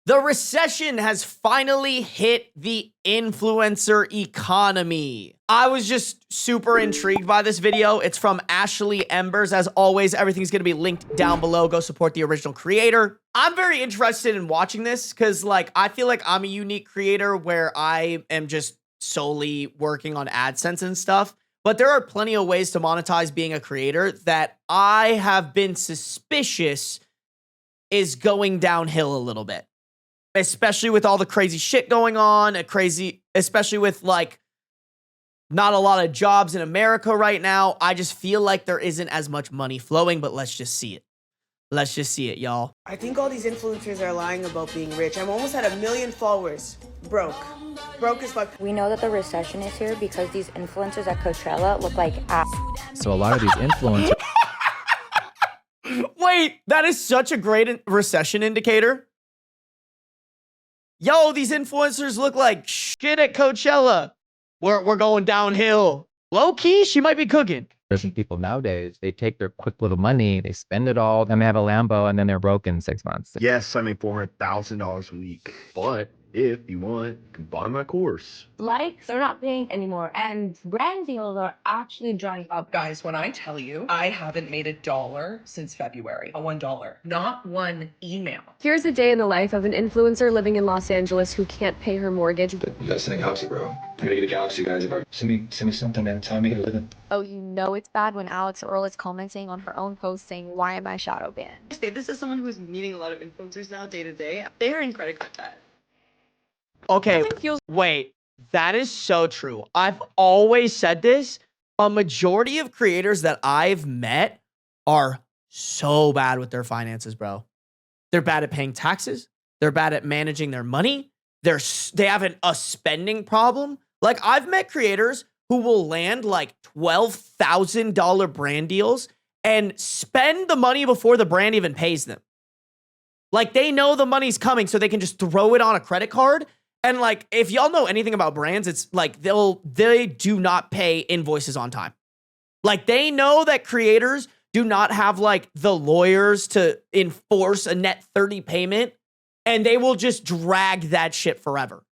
The recession has finally hit the influencer economy. I was just super intrigued by this video. It's from Ashley Embers. As always, everything's going to be linked down below. Go support the original creator. I'm very interested in watching this because, like, I feel like I'm a unique creator where I am just solely working on AdSense and stuff. But there are plenty of ways to monetize being a creator that I have been suspicious is going downhill a little bit. Especially with all the crazy shit going on, especially with like not a lot of jobs in America right now. I just feel like there isn't as much money flowing, but let's just see it. Let's just see it, y'all. I think all these influencers are lying about being rich. I'm almost at 1 million followers. Broke as fuck. We know that the recession is here because these influencers at Coachella look like ass. So a lot of these influencers. Wait, that is such a great recession indicator. Yo, these influencers look like shit at Coachella. We're going downhill. Low key, she might be cooking. Certain people nowadays, they take their quick little money, they spend it all, then they have a Lambo, and then they're broke in 6 months. Yes, I make $400,000 a week, but if you want, you can buy my course. Likes are not paying anymore, and brand deals are actually drying up. Guys, when I tell you, I haven't made $1 since February. $1. Not one email. Here's a day in the life of an influencer living in Los Angeles who can't pay her mortgage. You gotta send a galaxy, bro. I gotta get a galaxy, guys. Send me something, man. Tell me how to live it. Oh, you know it's bad when Alex Earl is commenting on her own post saying, "Why am I shadow banned?" This is someone who's meeting a lot of influencers now day to day. They're in credit card debt. Okay, wait, that is so true. I've always said this. A majority of creators that I've met are so bad with their finances, bro. They're bad at paying taxes. They're bad at managing their money. They have a spending problem. Like, I've met creators who will land like $12,000 brand deals and spend the money before the brand even pays them. Like, they know the money's coming, so they can just throw it on a credit card. And like, if y'all know anything about brands, it's like they do not pay invoices on time. Like, they know that creators do not have like the lawyers to enforce a net 30 payment, and they will just drag that shit forever.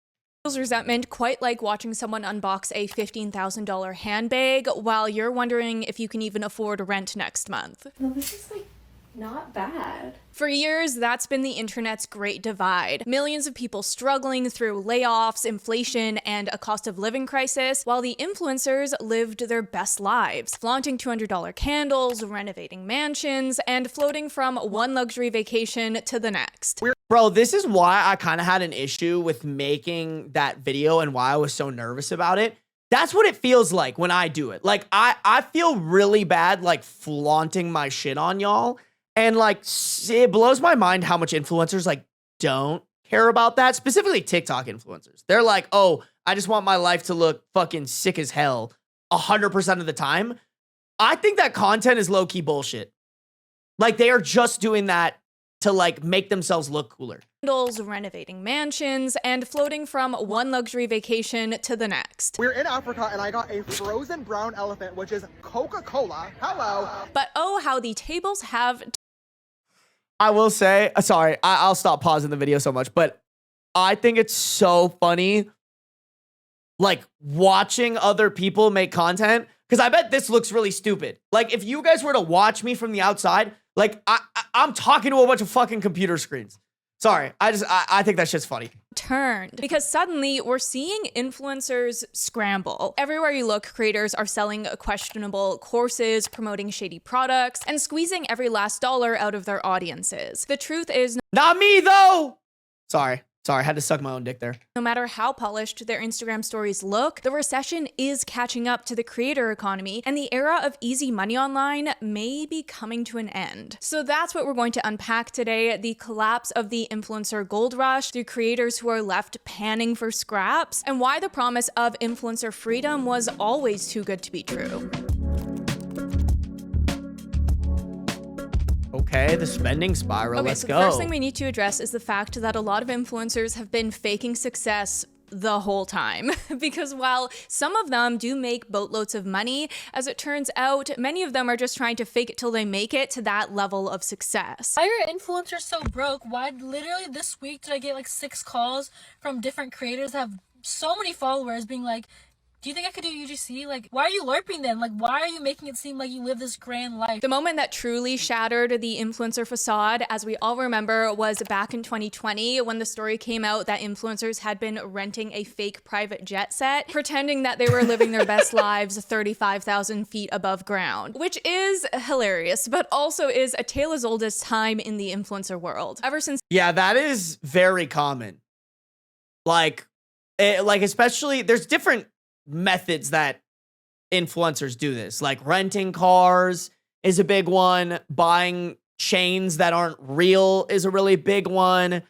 Resentment, quite like watching someone unbox a $15,000 handbag while you're wondering if you can even afford rent next month. No, this is like not bad. For years, that's been the internet's great divide. Millions of people struggling through layoffs, inflation, and a cost of living crisis, while the influencers lived their best lives, flaunting $200 candles, renovating mansions, and floating from one luxury vacation to the next. Bro, this is why I kind of had an issue with making that video and why I was so nervous about it. That's what it feels like when I do it. Like, I feel really bad, like, flaunting my shit on y'all. And like, it blows my mind how much influencers like don't care about that. Specifically TikTok influencers. They're like, oh, I just want my life to look fucking sick as hell 100% of the time. I think that content is low-key bullshit. Like, they are just doing that to like make themselves look cooler. Candles, renovating mansions, and floating from one luxury vacation to the next. We're in Africa and I got a frozen brown elephant, which is Coca-Cola. Hello. But oh, how the tables have... I will say, sorry, I'll stop pausing the video so much, but I think it's so funny, like, watching other people make content, because I bet this looks really stupid. Like, if you guys were to watch me from the outside, like, I'm talking to a bunch of fucking computer screens. Sorry, I think that shit's funny. Turned because suddenly we're seeing influencers scramble. Everywhere you look, creators are selling questionable courses, promoting shady products, and squeezing every last dollar out of their audiences. The truth is, not me though. Sorry, I had to suck my own dick there. No matter how polished their Instagram stories look, the recession is catching up to the creator economy, and the era of easy money online may be coming to an end. So that's what we're going to unpack today: the collapse of the influencer gold rush through creators who are left panning for scraps, and why the promise of influencer freedom was always too good to be true. Okay, the spending spiral, Okay, let's so go. the first thing we need to address is the fact that a lot of influencers have been faking success the whole time. Because while some of them do make boatloads of money, as it turns out, many of them are just trying to fake it till they make it to that level of success. Why are influencers so broke? Why literally this week did I get like 6 calls from different creators that have so many followers being like, do you think I could do UGC? Like, why are you LARPing then? Like, why are you making it seem like you live this grand life? The moment that truly shattered the influencer facade, as we all remember, was back in 2020 when the story came out that influencers had been renting a fake private jet set, pretending that they were living their best lives 35,000 feet above ground, which is hilarious, but also is a tale as old as time in the influencer world. Ever since— Yeah, that is very common. Like especially, there's different methods that influencers do this, like renting cars is a big one, buying chains that aren't real is a really big one,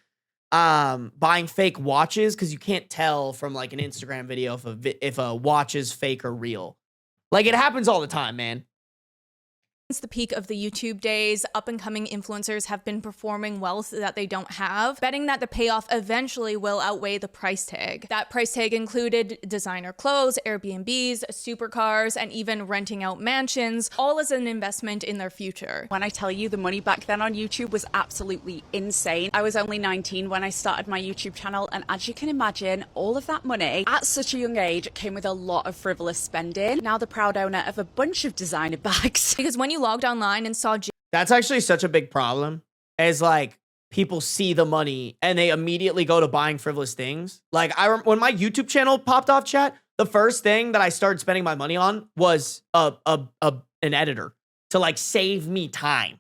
buying fake watches because you can't tell from like an Instagram video if a watch is fake or real. Like, it happens all the time, man. Since the peak of the YouTube days, up-and-coming influencers have been performing wealth that they don't have, betting that the payoff eventually will outweigh the price tag. That price tag included designer clothes, Airbnbs, supercars, and even renting out mansions, all as an investment in their future. When I tell you, the money back then on YouTube was absolutely insane. I was only 19 when I started my YouTube channel, and as you can imagine, all of that money at such a young age came with a lot of frivolous spending. Now the proud owner of a bunch of designer bags. Because when you logged online and saw— That's actually such a big problem, as like people see the money and they immediately go to buying frivolous things. Like, when my YouTube channel popped off, chat, the first thing that I started spending my money on was an editor to like save me time.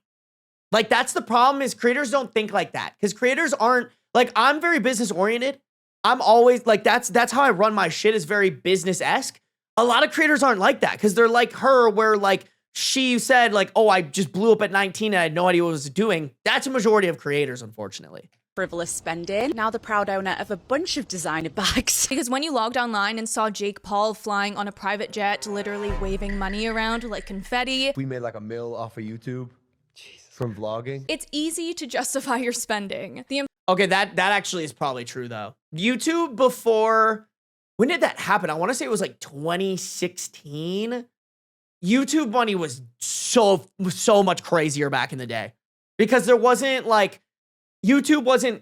Like, that's the problem, is creators don't think like that, because creators aren't like, I'm very business oriented. I'm always like, that's how I run my shit, is very business-esque. A lot of creators aren't like that, because they're like her, where like she said like, oh, I just blew up at 19 and I had no idea what I was doing. That's a majority of creators, unfortunately. Frivolous spending. Now the proud owner of a bunch of designer bags. Because when you logged online and saw Jake Paul flying on a private jet, literally waving money around like confetti. We made like $1 million off of YouTube from vlogging. It's easy to justify your spending. Okay, that actually is probably true though. YouTube before, when did that happen? I want to say it was like 2016. YouTube money was so much crazier back in the day, because there wasn't like, YouTube wasn't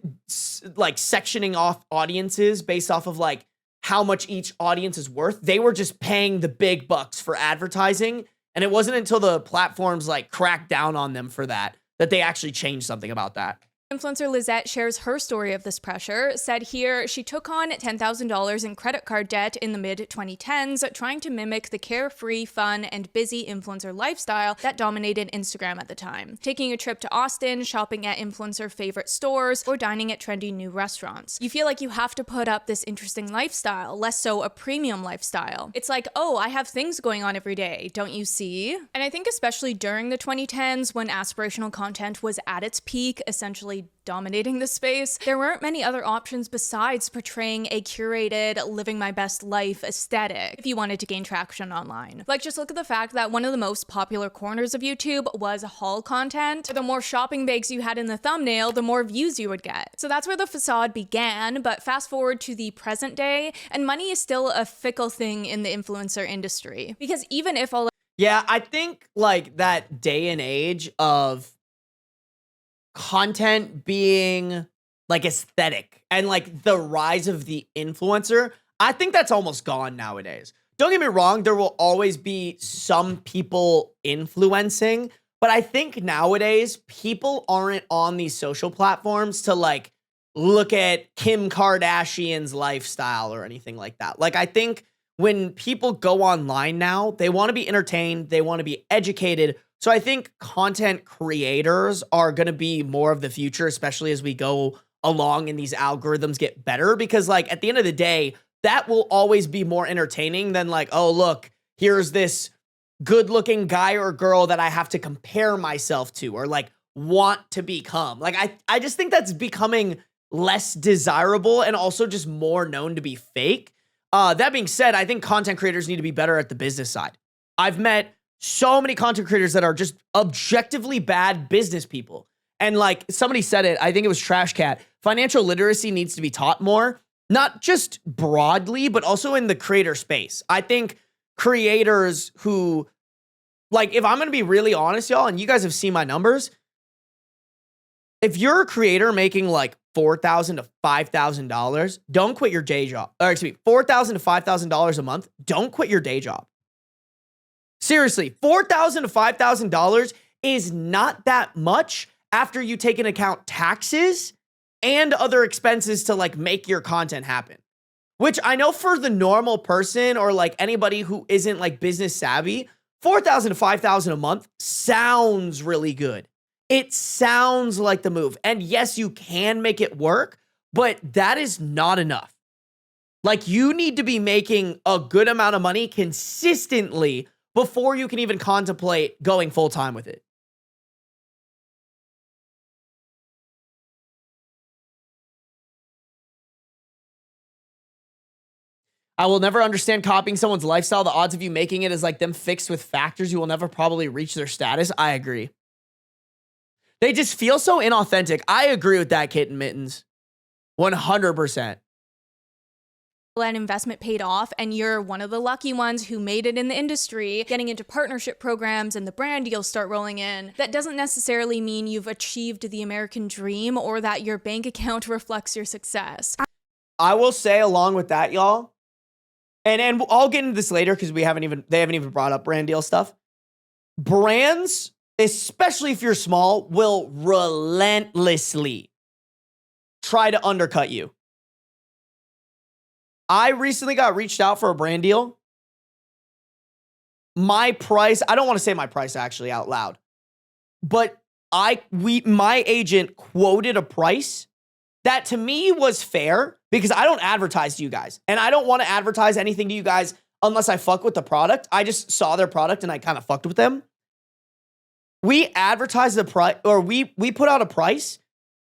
like sectioning off audiences based off of like how much each audience is worth. They were just paying the big bucks for advertising. And it wasn't until the platforms like cracked down on them for that they actually changed something about that. Influencer Lizette shares her story of this pressure. Said here, she took on $10,000 in credit card debt in the mid-2010s, trying to mimic the carefree, fun, and busy influencer lifestyle that dominated Instagram at the time. Taking a trip to Austin, shopping at influencer favorite stores, or dining at trendy new restaurants. You feel like you have to put up this interesting lifestyle, less so a premium lifestyle. It's like, oh, I have things going on every day, don't you see? And I think especially during the 2010s, when aspirational content was at its peak, essentially dominating the space, there weren't many other options besides portraying a curated, living my best life aesthetic if you wanted to gain traction online. Like, just look at the fact that one of the most popular corners of YouTube was haul content. The more shopping bags you had in the thumbnail, the more views you would get. So that's where the facade began, but fast forward to the present day, and money is still a fickle thing in the influencer industry. Because even if all— Yeah, I think like that day and age of content being like aesthetic and like the rise of the influencer, I think that's almost gone nowadays. Don't get me wrong, there will always be some people influencing, but I think nowadays people aren't on these social platforms to like look at Kim Kardashian's lifestyle or anything like that. Like, I think when people go online now, they want to be entertained, they want to be educated. So I think content creators are going to be more of the future, especially as we go along and these algorithms get better, because like at the end of the day, that will always be more entertaining than like, oh, look, here's this good looking guy or girl that I have to compare myself to or like want to become. Like, I just think that's becoming less desirable and also just more known to be fake. That being said, I think content creators need to be better at the business side. I've met so many content creators that are just objectively bad business people. And like somebody said it, I think it was Trash Cat, financial literacy needs to be taught more. not just broadly, but also in the creator space. I think creators who, like, if I'm going to be really honest, y'all, and you guys have seen my numbers, if you're a creator making like $4,000 to $5,000, don't quit your day job. Or excuse me, $4,000 to $5,000 a month, don't quit your day job. Seriously, $4,000 to $5,000 is not that much after you take into account taxes and other expenses to like make your content happen. Which I know for the normal person or like anybody who isn't like business savvy, $4,000 to $5,000 a month sounds really good. It sounds like the move. And yes, you can make it work, but that is not enough. Like, you need to be making a good amount of money consistently before you can even contemplate going full time with it. I will never understand copying someone's lifestyle. The odds of you making it is like them fixed with factors. You will never probably reach their status. I agree. They just feel so inauthentic. I agree with that, Kitten Mittens. 100%. An investment paid off and you're one of the lucky ones who made it in the industry, getting into partnership programs and the brand deals start rolling in. That doesn't necessarily mean you've achieved the American dream or that your bank account reflects your success. I will say along with that, y'all, and I'll get into this later because they haven't even brought up brand deal stuff. Brands, especially if you're small, will relentlessly try to undercut you. I recently got reached out for a brand deal. My price, I don't want to say my price actually out loud, but my agent quoted a price that to me was fair because I don't advertise to you guys. And I don't want to advertise anything to you guys unless I fuck with the product. I just saw their product and I kind of fucked with them. We advertised the price, or we put out a price.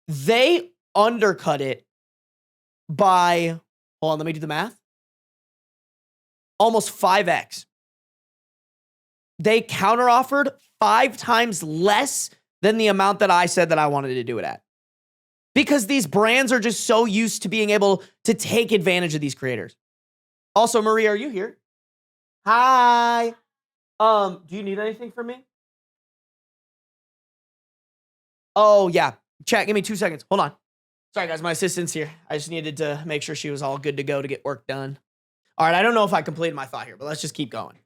They undercut it by, hold on, let me do the math. Almost 5x. They counteroffered 5 times less than the amount that I said that I wanted to do it at. Because these brands are just so used to being able to take advantage of these creators. Also, Maria, are you here? Hi. Do you need anything from me? Oh, yeah. Chat, give me 2 seconds. Hold on. Sorry, guys. My assistant's here. I just needed to make sure she was all good to go to get work done. All right. I don't know if I completed my thought here, but let's just keep going.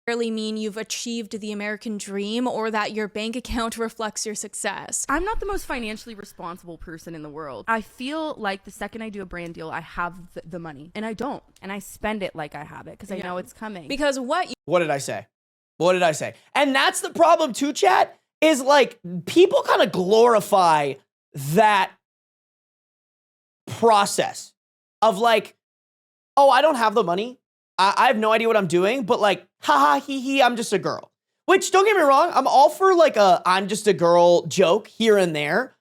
Really mean you've achieved the American dream or that your bank account reflects your success. I'm not the most financially responsible person in the world. I feel like the second I do a brand deal, I have the money, and I don't. And I spend it like I have it because I know it's coming. Because what did I say? What did I say? And that's the problem too, chat, is like people kind of glorify that process of like, oh, I don't have the money. I have no idea what I'm doing, but like, haha, hee hee, I'm just a girl. Which, don't get me wrong, I'm all for like a I'm just a girl joke here and there.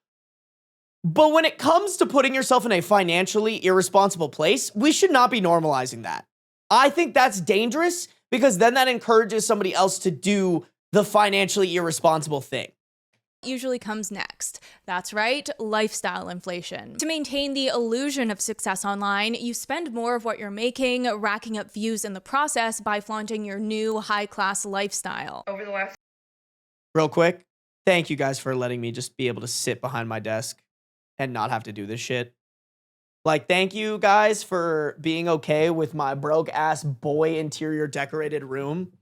But when it comes to putting yourself in a financially irresponsible place, we should not be normalizing that. I think that's dangerous because then that encourages somebody else to do the financially irresponsible thing. Usually comes next. That's right, lifestyle inflation. To maintain the illusion of success online, you spend more of what you're making, racking up views in the process by flaunting your new high-class lifestyle. Over the last Real quick, thank you guys for letting me just be able to sit behind my desk and not have to do this shit. Like, thank you guys for being okay with my broke-ass boy interior decorated room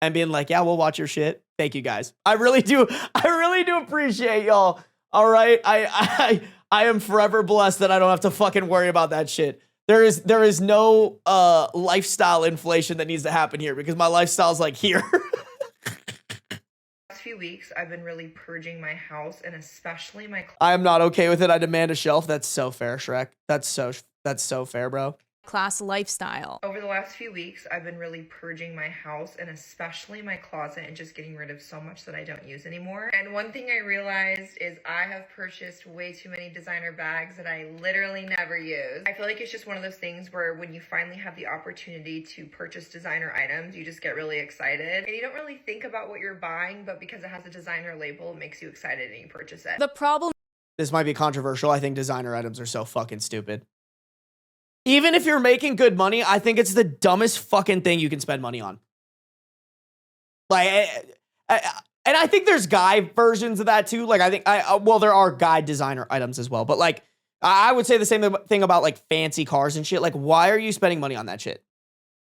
and being like, yeah, we'll watch your shit. Thank you guys. I really do appreciate y'all. All right. I am forever blessed that I don't have to fucking worry about that shit. There is no lifestyle inflation that needs to happen here because my lifestyle's like here. last few weeks, I've been really purging my house and especially my I am not okay with it. I demand a shelf. That's so fair, Shrek. That's so fair, bro. Class lifestyle. Over the last few weeks, I've been really purging my house and especially my closet and just getting rid of so much that I don't use anymore. And one thing I realized is I have purchased way too many designer bags that I literally never use. I feel like it's just one of those things where when you finally have the opportunity to purchase designer items, you just get really excited. And you don't really think about what you're buying, but because it has a designer label, it makes you excited and you purchase it. The problem. This might be controversial. I think designer items are so fucking stupid. even if you're making good money, I think it's the dumbest fucking thing you can spend money on. Like, and I think there's guy versions of that too. Like, I think, well, there are guy designer items as well. But like, I would say the same thing about like fancy cars and shit. Like, why are you spending money on that shit?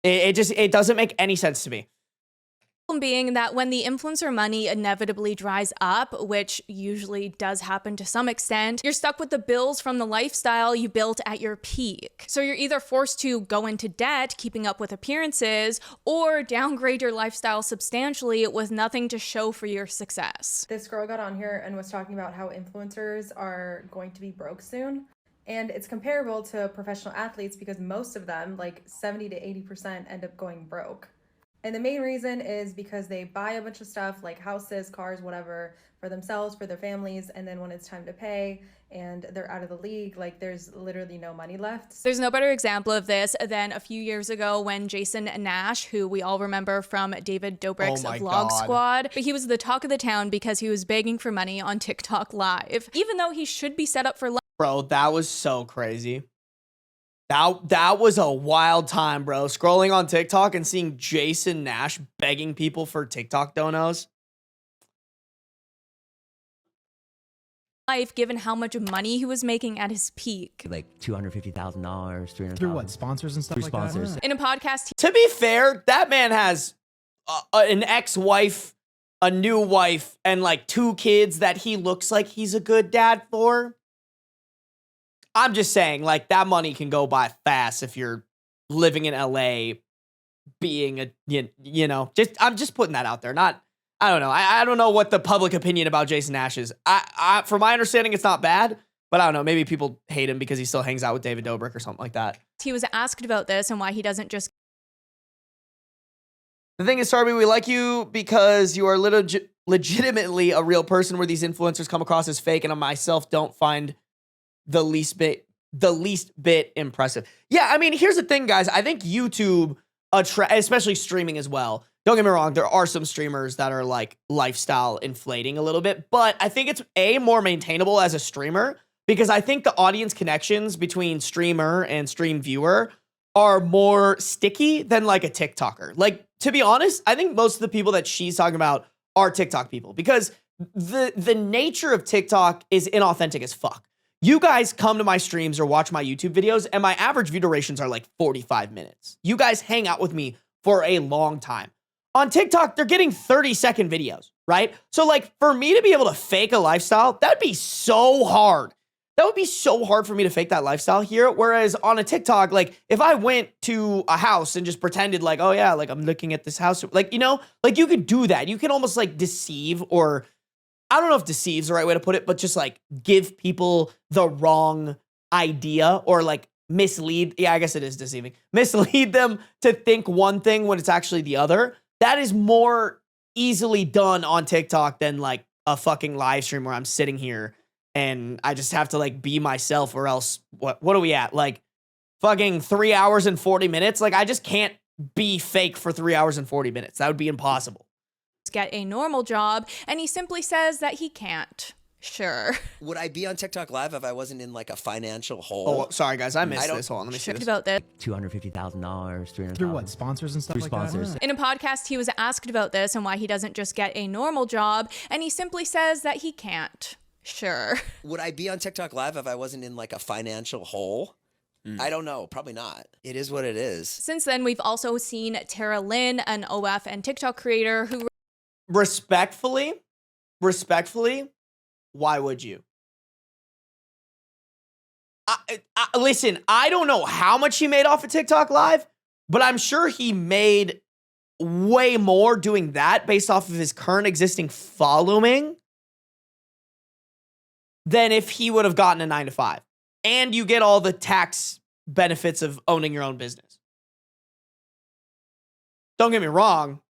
It doesn't make any sense to me. Being that when the influencer money inevitably dries up, which usually does happen to some extent, you're stuck with the bills from the lifestyle you built at your peak. So you're either forced to go into debt, keeping up with appearances, or downgrade your lifestyle substantially with nothing to show for your success. This girl got on here and was talking about how influencers are going to be broke soon. And it's comparable to professional athletes because most of them, like 70 to 80%, end up going broke. And the main reason is because they buy a bunch of stuff like houses, cars, whatever, for themselves, for their families. And then when it's time to pay and they're out of the league, like there's literally no money left. There's no better example of this than a few years ago when Jason Nash, who we all remember from David Dobrik's Vlog Squad, but he was the talk of the town because he was begging for money on TikTok Live, even though he should be set up for life. Bro, that was so crazy. That was a wild time, bro. Scrolling on TikTok and seeing Jason Nash begging people for TikTok donos. Given how much money he was making at his peak. Like $250,000, $300,000. Through what? Sponsors and stuff like sponsors. that? In a podcast. To be fair, that man has an ex-wife, a new wife, and like 2 kids that he looks like he's a good dad for. I'm just saying, like, that money can go by fast if you're living in LA, being a, you know, I'm just putting that out there. Not, I don't know. I don't know what the public opinion about Jason Nash is. From my understanding, it's not bad, but I don't know. Maybe people hate him because he still hangs out with David Dobrik or something like that. He was asked about this and why he doesn't just. The thing is, Sarby, we like you because you are legitimately a real person where these influencers come across as fake, and I myself don't find the least bit impressive. Yeah, I mean, here's the thing, guys. I think YouTube, especially streaming as well. Don't get me wrong, there are some streamers that are like lifestyle inflating a little bit, but I think it's more maintainable as a streamer because I think the audience connections between streamer and stream viewer are more sticky than like a TikToker. Like, to be honest, I think most of the people that she's talking about are TikTok people because the nature of TikTok is inauthentic as fuck. You guys come to my streams or watch my YouTube videos, and my average view durations are like 45 minutes. You guys hang out with me for a long time. On TikTok, they're getting 30-second videos, right? So, like, for me to be able to fake a lifestyle, that'd be so hard. That would be so hard for me to fake that lifestyle here. Whereas on a TikTok, like, if I went to a house and just pretended like, oh, yeah, like, I'm looking at this house. Like, you know, like, you could do that. You can almost, like, deceive or... I don't know if deceive is the right way to put it, but just like give people the wrong idea or like mislead. Yeah, I guess it is deceiving. Mislead them to think one thing when it's actually the other. That is more easily done on TikTok than like a fucking live stream where I'm sitting here and I just have to like be myself or else what are we at? Like fucking 3 hours and 40 minutes. Like I just can't be fake for 3 hours and 40 minutes. That would be impossible. Get a normal job, and he simply says that he can't. Sure. Would I be on TikTok Live if I wasn't in like a financial hole? Oh, sorry guys, I missed this. Hold on, let me see this. About this. $250,000, $300,000. Through what? Sponsors and stuff like that? In a podcast, he was asked about this and why he doesn't just get a normal job, and he simply says that he can't. Sure. Would I be on TikTok Live if I wasn't in like a financial hole? I don't know. Probably not. It is what it is. Since then, we've also seen Tara Lynn, an OF and TikTok creator who... Respectfully, why would you? Listen, I don't know how much he made off of TikTok Live, but I'm sure he made way more doing that based off of his current existing following than if he would have gotten a 9-to-5. And you get all the tax benefits of owning your own business. Don't get me wrong.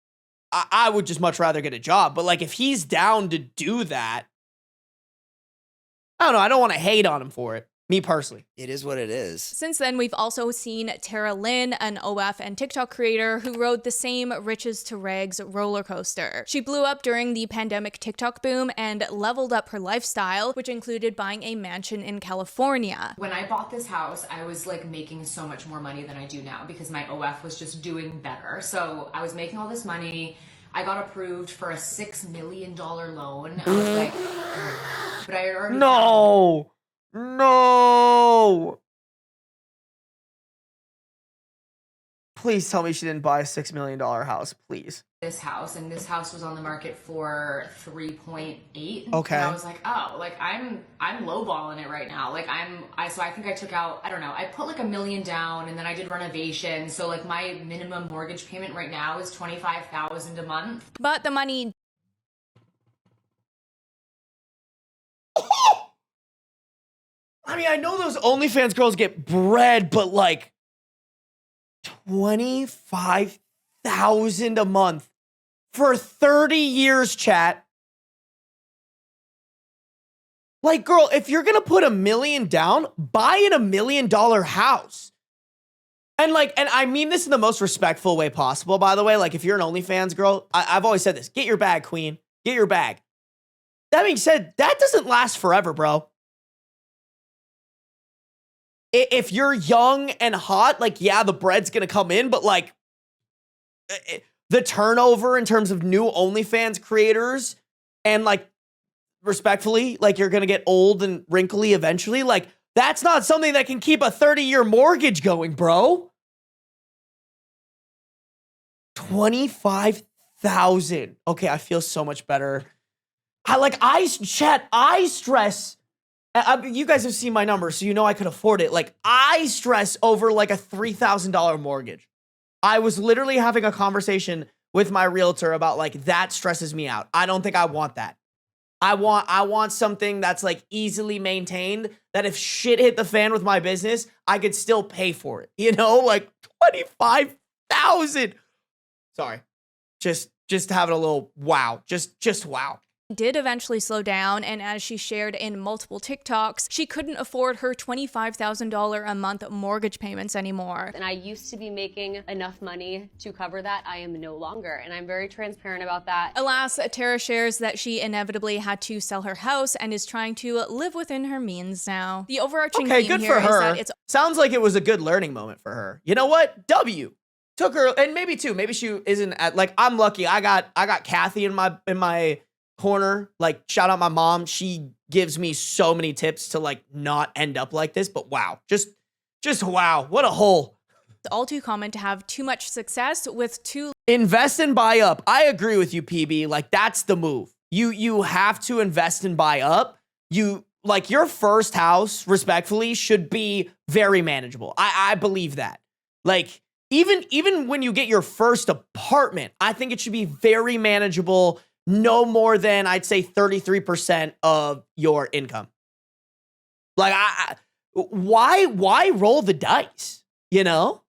I would just much rather get a job. But, like, if he's down to do that, I don't know. I don't want to hate on him for it. Me personally. It is what it is. Since then, we've also seen Tara Lynn, an OF and TikTok creator who rode the same riches to rags roller coaster. She blew up during the pandemic TikTok boom and leveled up her lifestyle, which included buying a mansion in California. When I bought this house, I was like making so much more money than I do now because my OF was just doing better. So I was making all this money. I got approved for a $6 million loan. I was like, but I had already No. Please tell me she didn't buy a $6 million house, please. this house, and this house was on the market for 3.8. Okay. And I was like, oh, like I'm lowballing it right now. Like so I think I took out, I don't know, I put like $1 million down, and then I did renovations. So like my minimum mortgage payment right now is $25,000 a month. But the money. I mean, I know those OnlyFans girls get bread, but like $25,000 a month for 30 years, chat. Like, girl, if you're gonna put $1 million down, buy in $1 million house. And like, and I mean this in the most respectful way possible, by the way. Like, if you're an OnlyFans girl, I've always said this: get your bag, queen. Get your bag. That being said, that doesn't last forever, bro. If you're young and hot, like, yeah, the bread's gonna come in, but like, the turnover in terms of new OnlyFans creators, and like, respectfully, like, you're gonna get old and wrinkly eventually. Like, that's not something that can keep a 30-year mortgage going, bro. $25,000. Okay, I feel so much better. I stress. You guys have seen my numbers, so you know I could afford it. Like, I stress over like a $3,000 mortgage. I was literally having a conversation with my realtor about like, that stresses me out. I don't think I want that. I want something that's like easily maintained, that if shit hit the fan with my business, I could still pay for it. You know, like 25,000. Sorry. Just having a little wow. Just wow. Did eventually slow down, and as she shared in multiple TikToks, she couldn't afford her $25,000 a month mortgage payments anymore. And I used to be making enough money to cover that. I am no longer, and I'm very transparent about that. Alas, Tara shares that she inevitably had to sell her house and is trying to live within her means now. The overarching theme good here for is her. that it's Sounds like it was a good learning moment for her. You know what? W. Took her, and maybe too. Maybe she isn't at, like, I'm lucky. I got Kathy in my corner. Like, shout out my mom. She gives me so many tips to like not end up like this. But wow, just wow, what a hole. It's all too common to have too much success with too. Invest and buy up. I agree with you, PB. Like, that's the move. You have to invest and buy up. You, like, your first house, respectfully, should be very manageable. I believe that. Like, even when you get your first apartment, I think it should be very manageable. No more than, I'd say, 33% of your income. Like, why roll the dice, you know?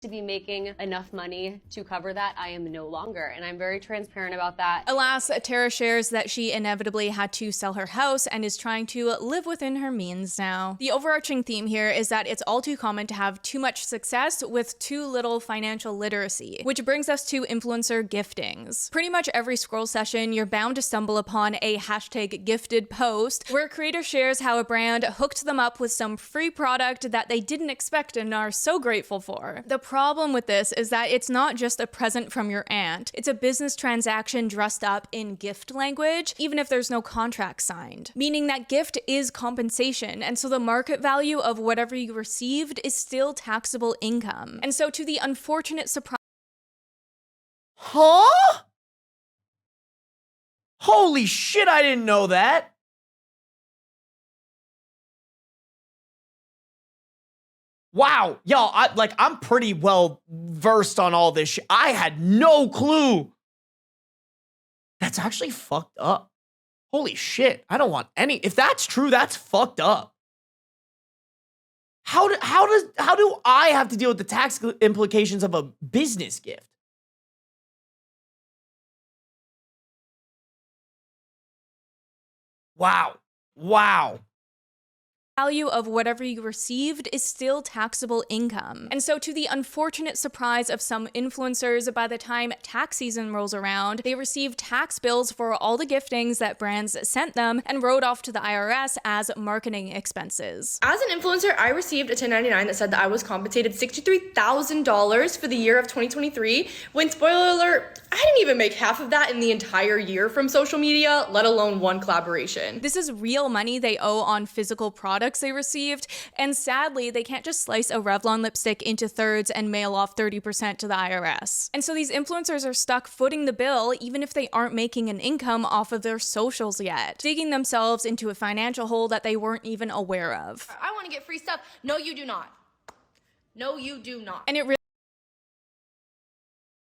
To be making enough money to cover that, I am no longer, and I'm very transparent about that. Alas, Tara shares that she inevitably had to sell her house and is trying to live within her means now. The overarching theme here is that it's all too common to have too much success with too little financial literacy, which brings us to influencer giftings. Pretty much every scroll session, you're bound to stumble upon a hashtag gifted post where a creator shares how a brand hooked them up with some free product that they didn't expect and are so grateful for. The problem with this is that it's not just a present from your aunt. It's a business transaction dressed up in gift language, even if there's no contract signed. Meaning that gift is compensation, and so the market value of whatever you received is still taxable income. And so to the unfortunate surprise. Huh? Holy shit, I didn't know that. Wow, y'all, I'm pretty well versed on all this shit. I had no clue. That's actually fucked up. Holy shit, I don't want any. If that's true, that's fucked up. How do I have to deal with the tax implications of a business gift? Wow. value of whatever you received is still taxable income. And so to the unfortunate surprise of some influencers, by the time tax season rolls around, they receive tax bills for all the giftings that brands sent them and wrote off to the IRS as marketing expenses. As an influencer, I received a 1099 that said that I was compensated $63,000 for the year of 2023, when, spoiler alert, I didn't even make half of that in the entire year from social media, let alone one collaboration. This is real money they owe on physical products they received, and sadly, they can't just slice a Revlon lipstick into thirds and mail off 30% to the IRS. And so these influencers are stuck footing the bill even if they aren't making an income off of their socials yet, digging themselves into a financial hole that they weren't even aware of. I want to get free stuff. No, you do not. No, you do not. And it really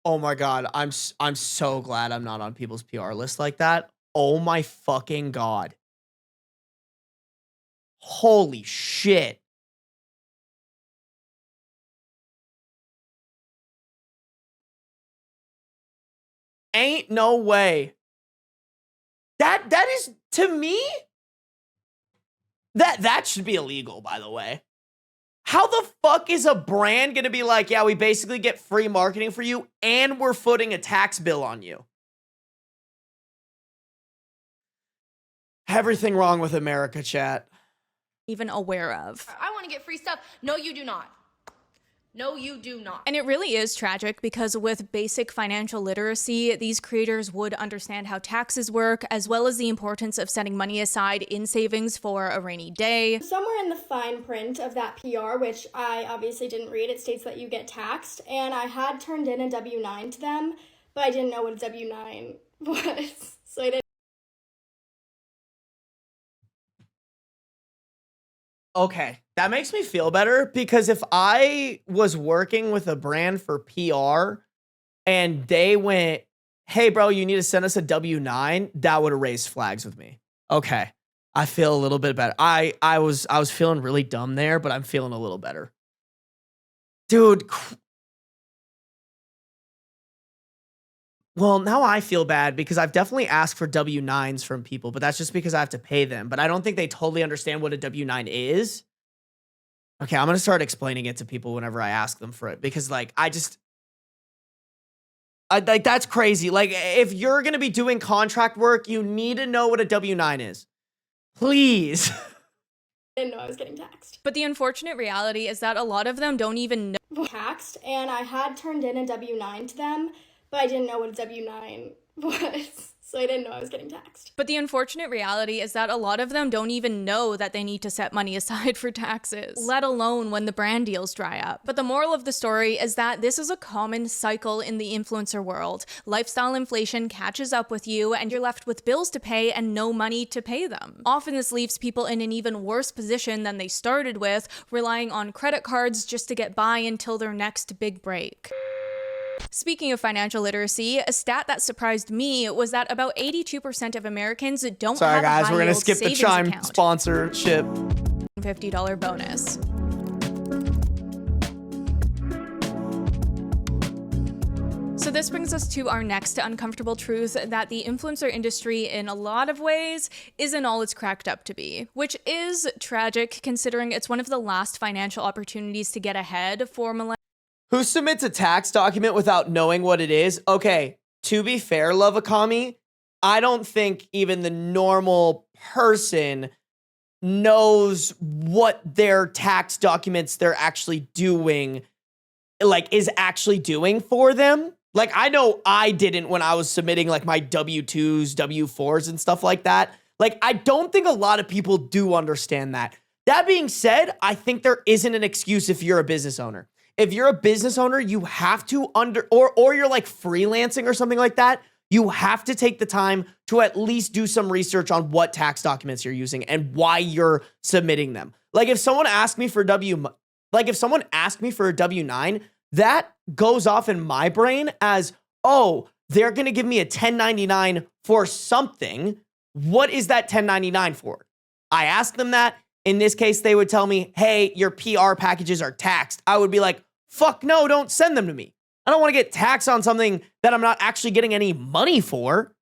Oh my God, I'm so glad I'm not on people's PR list like that. Oh my fucking God. Holy shit. Ain't no way. That is, to me, that should be illegal, by the way. How the fuck is a brand gonna be like, yeah, we basically get free marketing for you and we're footing a tax bill on you? Everything wrong with America, chat. even aware of. I want to get free stuff. No, you do not. No, you do not. And it really is tragic because with basic financial literacy, these creators would understand how taxes work, as well as the importance of setting money aside in savings for a rainy day. Somewhere in the fine print of that PR, which I obviously didn't read, it states that you get taxed, and I had turned in a W-9 to them, but I didn't know what a W-9 was, so I didn't. Okay, that makes me feel better because if I was working with a brand for PR and they went, hey, bro, you need to send us a W-9, that would have raised flags with me. Okay, I feel a little bit better. I was feeling really dumb there, but I'm feeling a little better. Dude. Well, now I feel bad because I've definitely asked for W-9s from people, but that's just because I have to pay them. But I don't think they totally understand what a W-9 is. Okay, I'm going to start explaining it to people whenever I ask them for it because, like, like, that's crazy. Like, if you're going to be doing contract work, you need to know what a W-9 is. Please. I didn't know I was getting taxed. But the unfortunate reality is that a lot of them don't even know. Taxed, and I had turned in a W-9 to them, but I didn't know what a W-9 was, so I didn't know I was getting taxed. But the unfortunate reality is that a lot of them don't even know that they need to set money aside for taxes, let alone when the brand deals dry up. But the moral of the story is that this is a common cycle in the influencer world. Lifestyle inflation catches up with you and you're left with bills to pay and no money to pay them. Often this leaves people in an even worse position than they started with, relying on credit cards just to get by until their next big break. Speaking of financial literacy, a stat that surprised me was that about 82% of Americans don't have a high-yield savings account. Sorry guys, we're gonna skip the Chime sponsorship. $50 bonus. So this brings us to our next uncomfortable truth, that the influencer industry in a lot of ways isn't all it's cracked up to be, which is tragic considering it's one of the last financial opportunities to get ahead for millennials. Who submits a tax document without knowing what it is? Okay, to be fair, Love Akami, I don't think even the normal person knows what their tax documents they're actually doing, like, is actually doing for them. Like, I know I didn't when I was submitting, like, my W-2s, W-4s, and stuff like that. Like, I don't think a lot of people do understand that. That being said, I think there isn't an excuse if you're a business owner. If you're a business owner, you have to or you're like freelancing or something like that, you have to take the time to at least do some research on what tax documents you're using and why you're submitting them. Like if someone asked me for a W-9, that goes off in my brain as, oh, they're going to give me a 1099 for something. What is that 1099 for? I asked them that. In this case, they would tell me, hey, your PR packages are taxed. I would be like, fuck no, don't send them to me. I don't want to get taxed on something that I'm not actually getting any money for.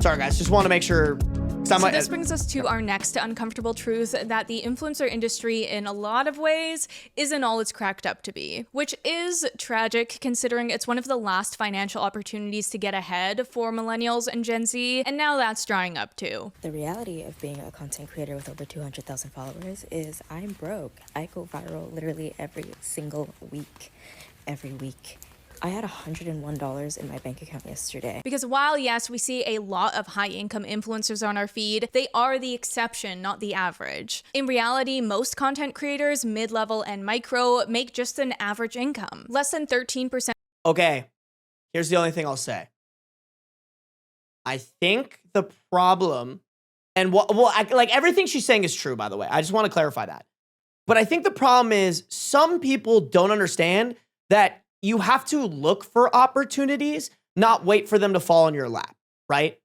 Sorry, guys. Just want to make sure. So this brings us to our next uncomfortable truth, that the influencer industry in a lot of ways isn't all it's cracked up to be, which is tragic considering it's one of the last financial opportunities to get ahead for millennials and Gen Z, and now that's drying up too. The reality of being a content creator with over 200,000 followers is I'm broke. I go viral literally every single week. Every week. I had $101 in my bank account yesterday. Because while, yes, we see a lot of high-income influencers on our feed, they are the exception, not the average. In reality, most content creators, mid-level and micro, make just an average income. Less than 13%. Okay, here's the only thing I'll say. I think the problem, and like everything she's saying is true, by the way. I just want to clarify that. But I think the problem is some people don't understand that you have to look for opportunities, not wait for them to fall in your lap, right?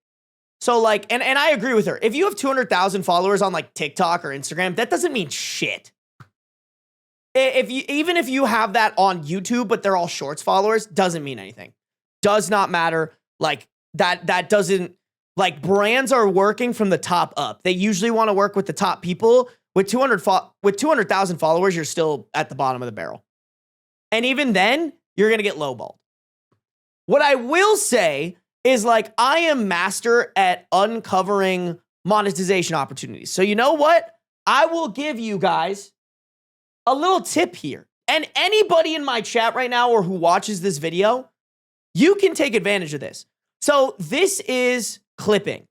So like, and I agree with her. If you have 200,000 followers on like TikTok or Instagram, that doesn't mean shit. Even if you have that on YouTube, but they're all shorts followers, doesn't mean anything. Does not matter. Like that doesn't, like brands are working from the top up. They usually want to work with the top people. With 200,000 followers, you're still at the bottom of the barrel. And even then, you're going to get lowballed. What I will say is like, I am master at uncovering monetization opportunities. So you know what? I will give you guys a little tip here. And anybody in my chat right now or who watches this video, you can take advantage of this. So this is clipping.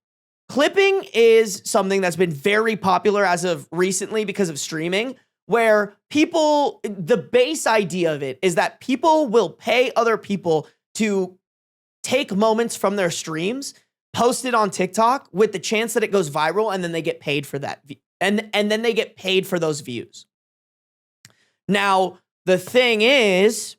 Clipping is something that's been very popular as of recently because of streaming, where people, the base idea of it is that people will pay other people to take moments from their streams, post it on TikTok with the chance that it goes viral, and then they get paid for that. And then they get paid for those views. Now, the thing is,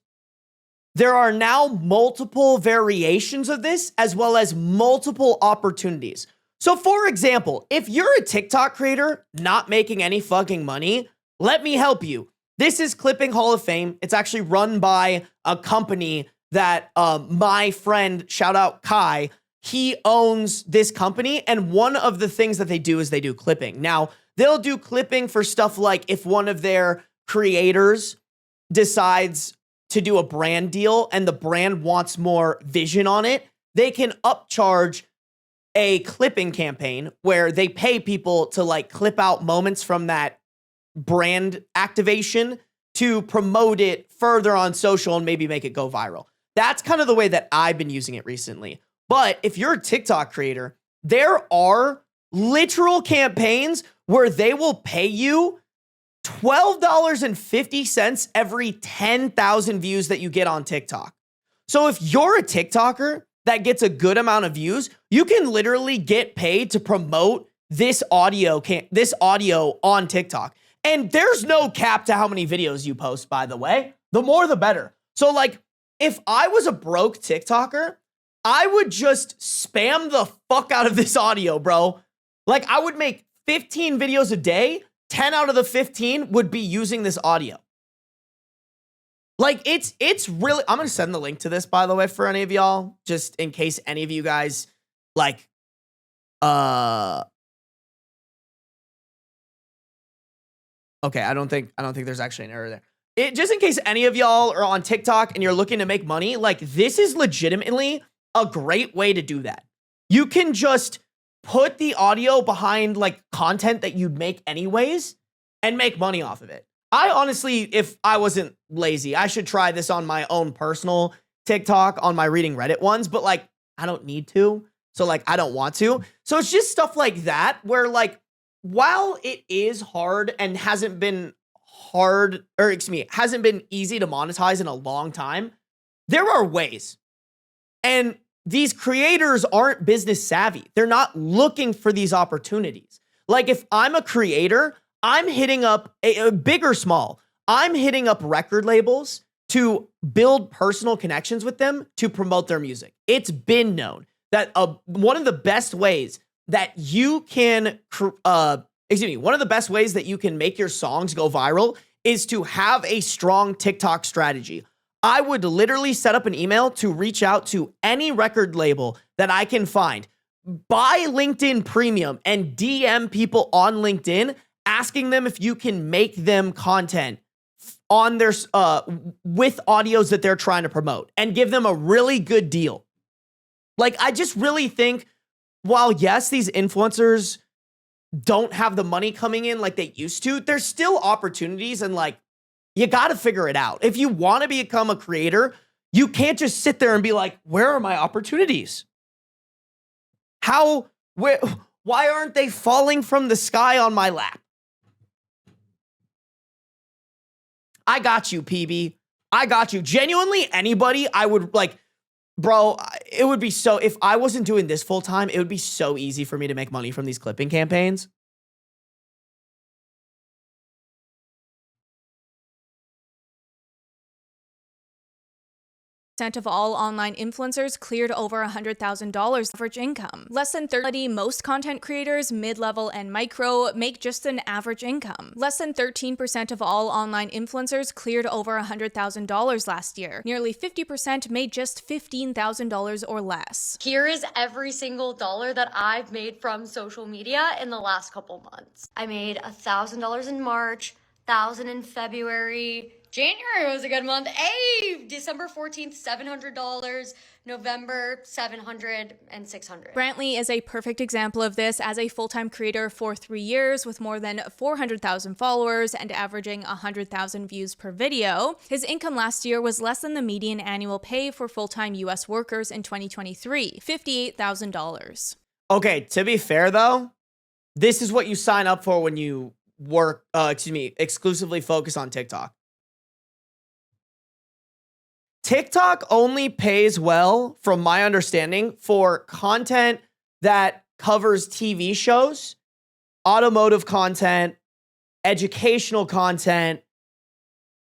there are now multiple variations of this, as well as multiple opportunities. So for example, if you're a TikTok creator not making any fucking money, let me help you. This is Clipping Hall of Fame. It's actually run by a company that my friend, shout out Kai, he owns this company. And one of the things that they do is they do clipping. Now, they'll do clipping for stuff like if one of their creators decides to do a brand deal and the brand wants more vision on it, they can upcharge a clipping campaign where they pay people to like clip out moments from that brand activation to promote it further on social and maybe make it go viral. That's kind of the way that I've been using it recently. But if you're a TikTok creator, there are literal campaigns where they will pay you $12.50 every 10,000 views that you get on TikTok. So if you're a TikToker that gets a good amount of views, you can literally get paid to promote this audio on TikTok. And there's no cap to how many videos you post, by the way. The more, the better. So like, if I was a broke TikToker, I would just spam the fuck out of this audio, bro. Like, I would make 15 videos a day. 10 out of the 15 would be using this audio. Like, it's really, I'm going to send the link to this, by the way, for any of y'all, just in case any of you guys, like, okay, I don't think there's actually an error there. Just in case any of y'all are on TikTok and you're looking to make money, like this is legitimately a great way to do that. You can just put the audio behind like content that you'd make anyways and make money off of it. I honestly, if I wasn't lazy, I should try this on my own personal TikTok on my Reading Reddit ones, but like I don't need to. So like I don't want to. So it's just stuff like that where like, while it is hard and hasn't been easy to monetize in a long time, there are ways. And these creators aren't business savvy. They're not looking for these opportunities. Like if I'm a creator, I'm hitting up a big or small, I'm hitting up record labels to build personal connections with them to promote their music. It's been known that one of the best ways that you can, one of the best ways that you can make your songs go viral is to have a strong TikTok strategy. I would literally set up an email to reach out to any record label that I can find. buy LinkedIn Premium and DM people on LinkedIn asking them if you can make them content on their with audios that they're trying to promote and give them a really good deal. Like, I just really think, while yes, these influencers don't have the money coming in like they used to, there's still opportunities, and like, you got to figure it out. If you want to become a creator, you can't just sit there and be like, where are my opportunities? Why aren't they falling from the sky on my lap? I got you, PB. I got you. Genuinely, anybody, I would like, bro, it would be so, if I wasn't doing this full time, it would be so easy for me to make money from these clipping campaigns. Of all online influencers cleared over $100,000 average income. Less than 30%, most content creators, mid-level and micro, make just an average income. Less than 13% of all online influencers cleared over $100,000 last year. Nearly 50% made just $15,000 or less. Here is every single dollar that I've made from social media in the last couple months. I made $1,000 in March, $1,000 in February. January was a good month. Hey, December 14th, $700. November, $700 and $600. Brantley is a perfect example of this as a full-time creator for 3 years with more than 400,000 followers and averaging 100,000 views per video. His income last year was less than the median annual pay for full-time US workers in 2023, $58,000. Okay, to be fair though, this is what you sign up for when you work, exclusively focus on TikTok. TikTok only pays well, from my understanding, for content that covers TV shows, automotive content, educational content.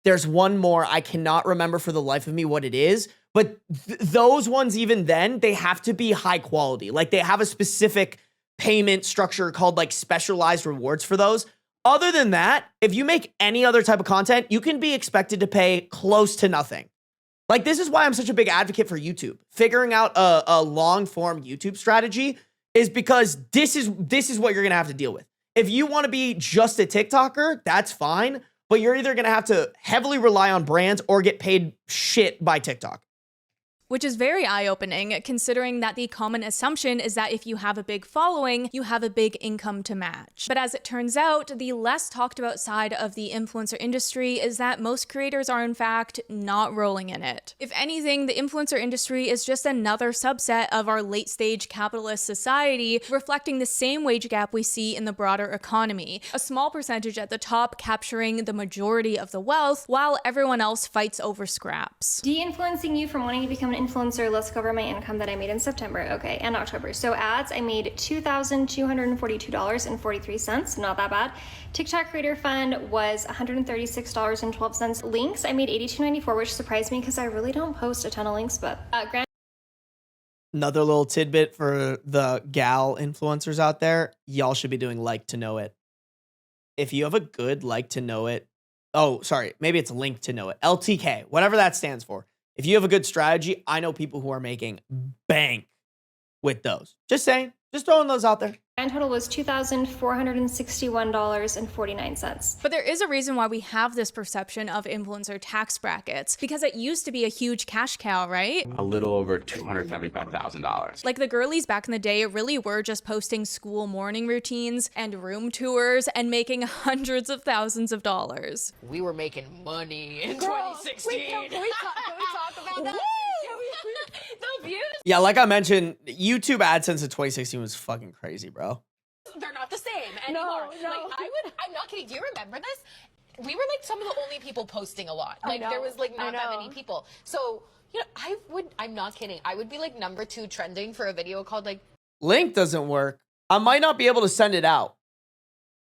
There's one more. I cannot remember for the life of me what it is. But those ones, even then, they have to be high quality. Like, they have a specific payment structure called like specialized rewards for those. Other than that, if you make any other type of content, you can be expected to pay close to nothing. Like, this is why I'm such a big advocate for YouTube. Figuring out a long-form YouTube strategy is because this is what you're going to have to deal with. If you want to be just a TikToker, that's fine. But you're either going to have to heavily rely on brands or get paid shit by TikTok. Which is very eye-opening, considering that the common assumption is that if you have a big following, you have a big income to match. But as it turns out, the less talked about side of the influencer industry is that most creators are in fact not rolling in it. If anything, the influencer industry is just another subset of our late-stage capitalist society, reflecting the same wage gap we see in the broader economy. A small percentage at the top capturing the majority of the wealth, while everyone else fights over scraps. De-influencing you from wanting to become an influencer, let's cover my income that I made in September, okay, and October. So ads, I made $2,242.43, not that bad. TikTok Creator Fund was $136.12. Links, I made $82.94, which surprised me because I really don't post a ton of links, but Another little tidbit for the gal influencers out there, y'all should be doing like to know it. If you have a good like to know it, oh, sorry, maybe it's link to know it, LTK, whatever that stands for. If you have a good strategy, I know people who are making bank with those. Just saying, just throwing those out there. grand total was $2,461.49. But there is a reason why we have this perception of influencer tax brackets, because it used to be a huge cash cow, right? A little over $275,000. Like, the girlies back in the day really were just posting school morning routines and room tours and making hundreds of thousands of dollars. We were making money in Girl, 2016. Can we talk about that? The views. Yeah, like I mentioned, YouTube AdSense in 2016 was fucking crazy, bro. They're not the same anymore. No. Like, I'm not kidding. Do you remember this? We were like some of the only people posting a lot. Like, there was like not that many people. So, you know, I'm not kidding. I would be like number 2 trending for a video called like. Link doesn't work. I might not be able to send it out.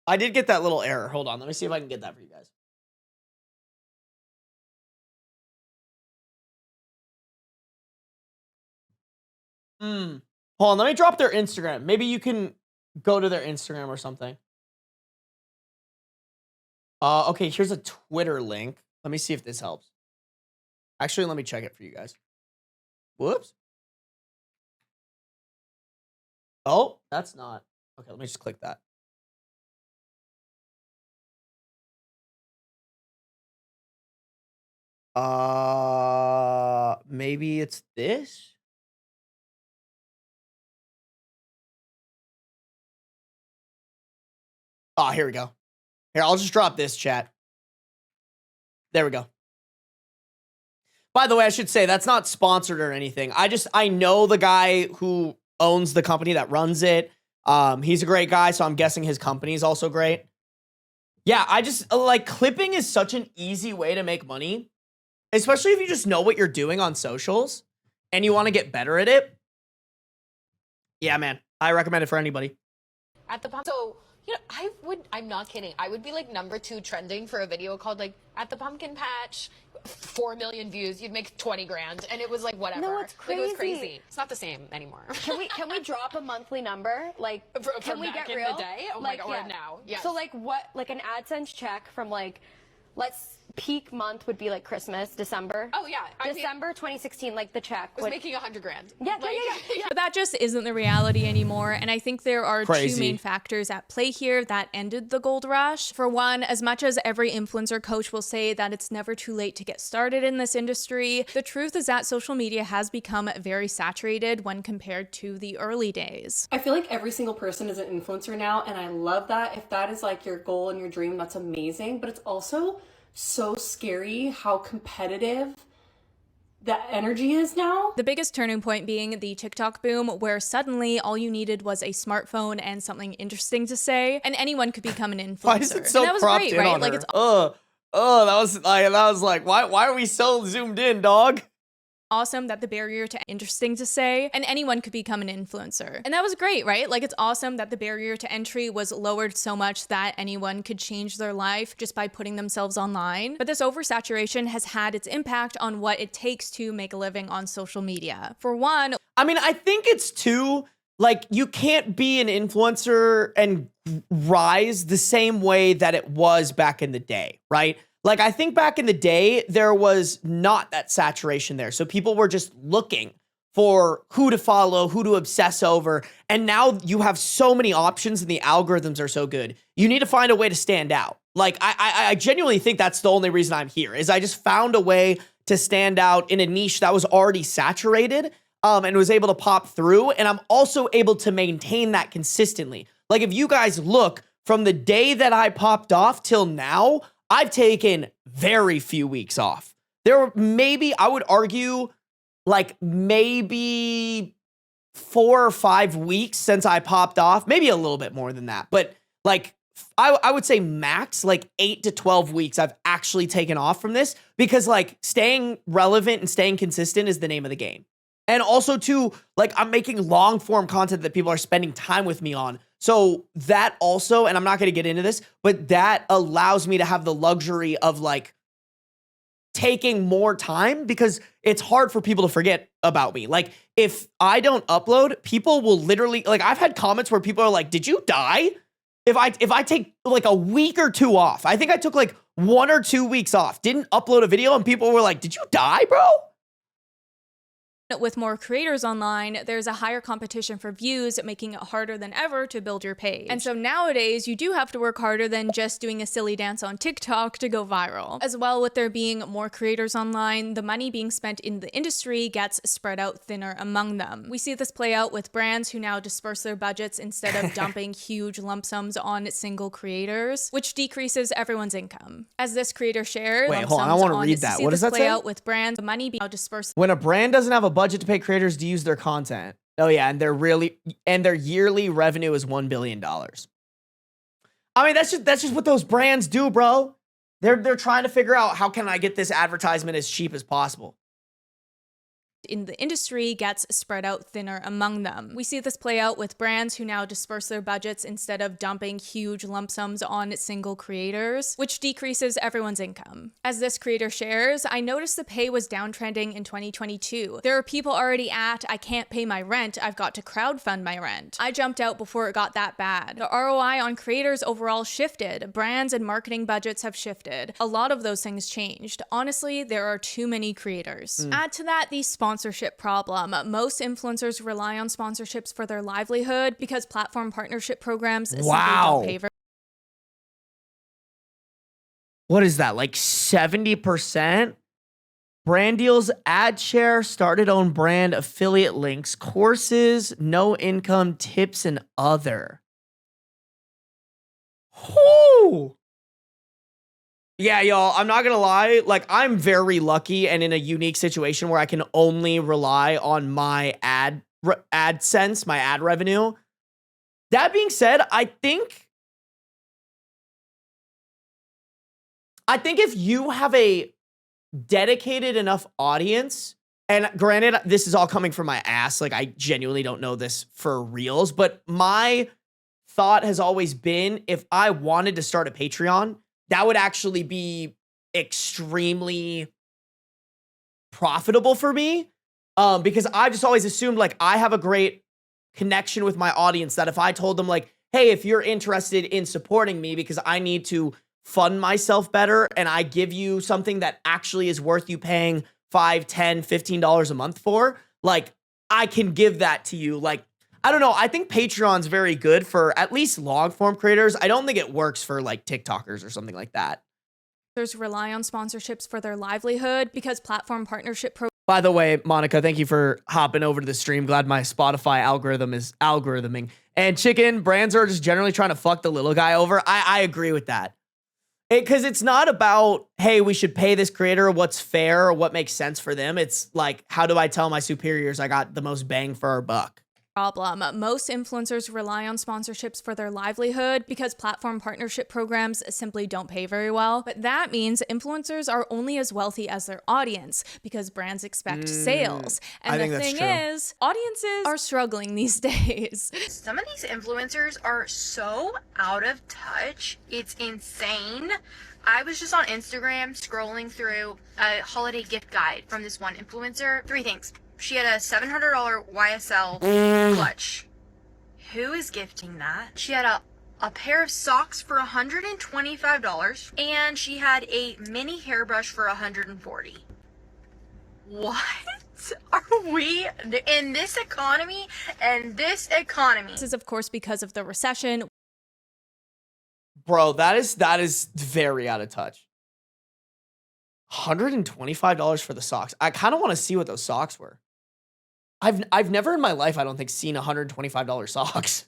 I did get that little error. Hold on. Let me see if I can get that for you guys. Hold on, let me drop their Instagram. Maybe you can go to their Instagram or something. Okay, here's a Twitter link. Let me see if this helps. Actually, let me check it for you guys. Whoops. Oh, that's not. Okay, let me just click that. Maybe it's this? Oh, here we go. Here, I'll just drop this, chat. There we go. By the way, I should say that's not sponsored or anything. I know the guy who owns the company that runs it. He's a great guy, so I'm guessing his company is also great. Yeah, I just like clipping is such an easy way to make money, especially if you just know what you're doing on socials and you want to get better at it. Yeah, man, I recommend it for anybody. At the pump. So, you know, I'm not kidding. I would be like #2 trending for a video called like at the pumpkin patch, 4 million views. You'd make 20 grand. And it was like, whatever. No, it's Like, it was crazy. crazy. It's not the same anymore. Can we drop a monthly number? Like, can we back get in real? the day? Oh like, my God, or now? Yes. So like what, like an AdSense check from like, let's peak month would be like Christmas, December. Oh yeah. December 2016, like the check. I was making 100 grand. Yeah, Like, yeah. But that just isn't the reality anymore. And I think there are two Crazy. main factors at play here that ended the gold rush. For one, as much as every influencer coach will say that it's never too late to get started in this industry, the truth is that social media has become very saturated when compared to the early days. I feel like every single person is an influencer now, and I love that. If that is like your goal and your dream, that's amazing. But it's also so scary how competitive that energy is now. The biggest turning point being the TikTok boom, where suddenly all you needed was a smartphone and something interesting to say, and anyone could become an influencer. Why is it so and that was cropped great, in right? on Like her? it's That was like, why are we so zoomed in, dog? awesome that the barrier to interesting to say, and anyone could become an influencer. And that was great, right? Like it's awesome that the barrier to entry was lowered so much that anyone could change their life just by putting themselves online. But this oversaturation has had its impact on what it takes to make a living on social media. For one, I mean, I think it's too, like, you can't be an influencer and rise the same way that it was back in the day, right? Like, I think back in the day, there was not that saturation there. So people were just looking for who to follow, who to obsess over. And now you have so many options and the algorithms are so good. You need to find a way to stand out. Like, I genuinely think that's the only reason I'm here, is I just found a way to stand out in a niche that was already saturated and was able to pop through. And I'm also able to maintain that consistently. Like, if you guys look from the day that I popped off till now, I've taken very few weeks off. There were maybe, I would argue, like maybe 4 or 5 weeks since I popped off. Maybe a little bit more than that. But like, I would say max like 8 to 12 weeks I've actually taken off from this, because like staying relevant and staying consistent is the name of the game. And also too, like I'm making long form content that people are spending time with me on. So that also, and I'm not going to get into this, but that allows me to have the luxury of like taking more time, because it's hard for people to forget about me. Like if I don't upload, people will literally, like I've had comments where people are like, did you die? If I take like a week or 2 off, I think I took like 1 or 2 weeks off, didn't upload a video, and people were like, did you die, bro? with more creators online, there's a higher competition for views, making it harder than ever to build your page. And so nowadays, you do have to work harder than just doing a silly dance on TikTok to go viral. As well, with there being more creators online, the money being spent in the industry gets spread out thinner among them. We see this play out with brands who now disperse their budgets instead of dumping huge lump sums on single creators, which decreases everyone's income. As this creator shares, wait, hold on, I want to read that. What does that play say? out with brands, the money being dispersed. When a brand doesn't have a budget to pay creators to use their content. Oh yeah, and their yearly revenue is $1 billion. I mean, that's just what those brands do, bro. They're trying to figure out, how can I get this advertisement as cheap as possible? In the industry gets spread out thinner among them. We see this play out with brands who now disperse their budgets instead of dumping huge lump sums on single creators, which decreases everyone's income. As this creator shares, I noticed the pay was downtrending in 2022. There are people already at, I can't pay my rent, I've got to crowdfund my rent. I jumped out before it got that bad. The ROI on creators overall shifted. Brands and marketing budgets have shifted. A lot of those things changed. Honestly, there are too many creators. Add to that these sponsors sponsorship problem. Most influencers rely on sponsorships for their livelihood because platform partnership programs simply don't pay What is that? Like 70%? Brand deals, ad share, started own brand, affiliate links, courses, no income, tips, and other. Whoo! Yeah, y'all, I'm not gonna lie. Like, I'm very lucky and in a unique situation where I can only rely on my AdSense, my ad revenue. That being said, I think if you have a dedicated enough audience, and granted, this is all coming from my ass, like I genuinely don't know this for reals, but my thought has always been if I wanted to start a Patreon, that would actually be extremely profitable for me, because I've just always assumed like I have a great connection with my audience that if I told them like, hey, if you're interested in supporting me because I need to fund myself better and I give you something that actually is worth you paying $5, $10, $15 a month for, like I can give that to you. Like, I don't know. I think Patreon's very good for at least long form creators. I don't think it works for like TikTokers or something like that. Rely on sponsorships for their livelihood because platform partnership By the way, Monica, thank you for hopping over to the stream. Glad my Spotify algorithm is algorithming. And Chicken, brands are just generally trying to fuck the little guy over. I agree with that. Because it's not about, hey, we should pay this creator what's fair or what makes sense for them. It's like, how do I tell my superiors I got the most bang for our buck? problem. Most influencers rely on sponsorships for their livelihood because platform partnership programs simply don't pay very well. But that means influencers are only as wealthy as their audience because brands expect sales. And the thing is, audiences are struggling these days. Some of these influencers are so out of touch. It's insane. I was just on Instagram scrolling through a holiday gift guide from this one influencer. 3 things. She had a $700 YSL clutch. Who is gifting that? She had a pair of socks for $125, and she had a mini hairbrush for $140. What are we in this economy? And this economy. This is, of course, because of the recession. Bro, that is very out of touch. $125 for the socks. I kind of want to see what those socks were. I've never in my life, I don't think, seen $125 socks.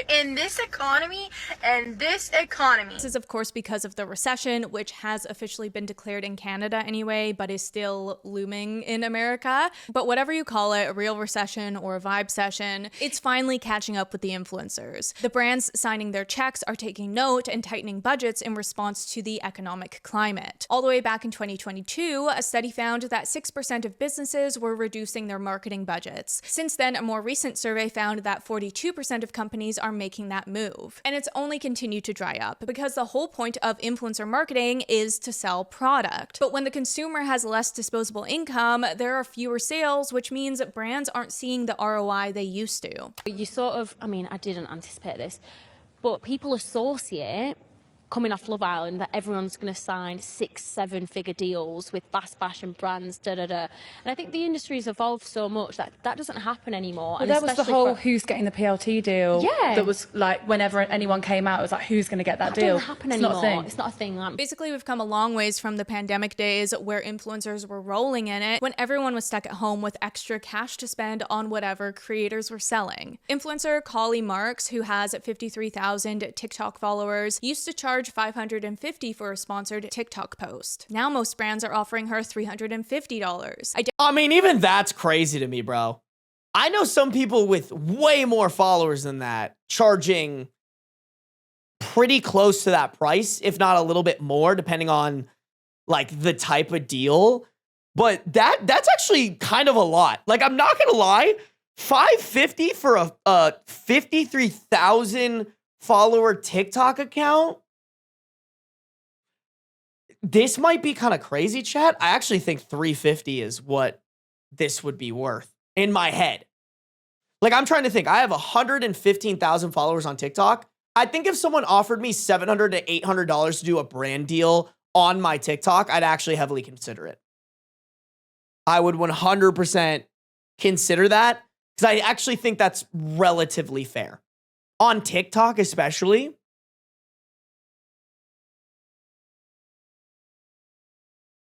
In this economy and this economy. This is, of course, because of the recession, which has officially been declared in Canada anyway, but is still looming in America. But whatever you call it, a real recession or a vibe session, it's finally catching up with the influencers. The brands signing their checks are taking note and tightening budgets in response to the economic climate. All the way back in 2022, a study found that 6% of businesses were reducing their marketing budgets. Since then, a more recent survey found that 42% of companies are making that move. And it's only continued to dry up because the whole point of influencer marketing is to sell product. But when the consumer has less disposable income, there are fewer sales, which means brands aren't seeing the ROI they used to. You sort of, I mean, I didn't anticipate this, but people associate coming off Love Island that everyone's going to sign 6-7 figure deals with fast fashion brands, And I think the industry's evolved so much that that doesn't happen anymore. Well, there was the whole who's getting the PLT deal. Yeah. That was like whenever anyone came out, it was like who's going to get that deal. Doesn't happen anymore. It's not a thing. Basically, we've come a long ways from the pandemic days where influencers were rolling in it when everyone was stuck at home with extra cash to spend on whatever creators were selling. Influencer Collie Marks, who has 53,000 TikTok followers, used to charge $550 for a sponsored TikTok post. Now most brands are offering her $350. I mean, even that's crazy to me, bro. I know some people with way more followers than that charging pretty close to that price, if not a little bit more, depending on like the type of deal. But that's actually kind of a lot. Like, I'm not gonna lie, $550 for a 53,000 follower TikTok account. This might be kind of crazy, chat. I actually think $350 is what this would be worth in my head. Like, I'm trying to think. I have 115,000 followers on TikTok. I think if someone offered me $700 to $800 to do a brand deal on my TikTok, I'd actually heavily consider it. I would 100% consider that because I actually think that's relatively fair. On TikTok, especially.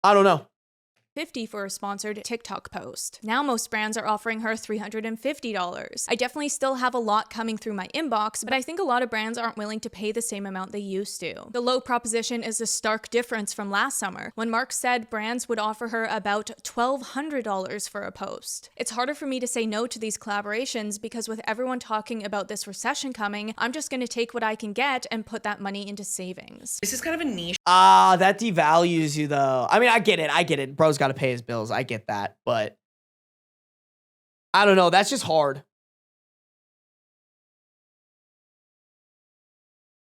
I don't know. $50 for a sponsored TikTok post. Now most brands are offering her $350. I definitely still have a lot coming through my inbox, but I think a lot of brands aren't willing to pay the same amount they used to. The low proposition is a stark difference from last summer, when Mark said brands would offer her about $1,200 for a post. It's harder for me to say no to these collaborations because with everyone talking about this recession coming, I'm just gonna take what I can get and put that money into savings. This is kind of a niche. That devalues you though. I mean, I get it. Bro's got to pay his bills. I get that, but I don't know. That's just hard.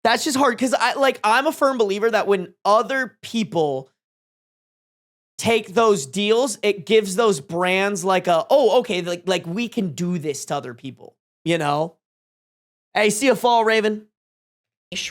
That's just hard because I'm a firm believer that when other people take those deals, it gives those brands like a, oh, okay, like we can do this to other people, you know? Hey, see you fall, Raven.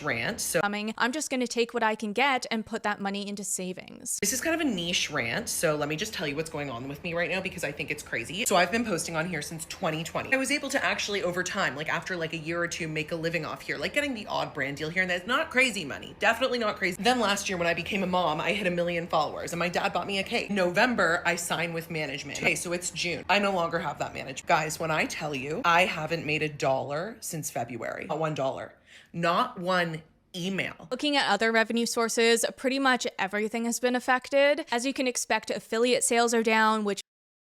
Rant. So I'm just going to take what I can get and put that money into savings. This is kind of a niche rant, so let me just tell you what's going on with me right now because I think it's crazy. So I've been posting on here since 2020. I was able to actually over time, like after like a year or two, make a living off here, like getting the odd brand deal here and that's not crazy money. Definitely not crazy. Then last year when I became a mom, I hit 1 million followers and my dad bought me a cake. November, I signed with management. Okay, so it's June. I no longer have that management. Guys, when I tell you, I haven't made $1 since February. Not $1. Not one email. Looking at other revenue sources, pretty much everything has been affected. As you can expect, affiliate sales are down, which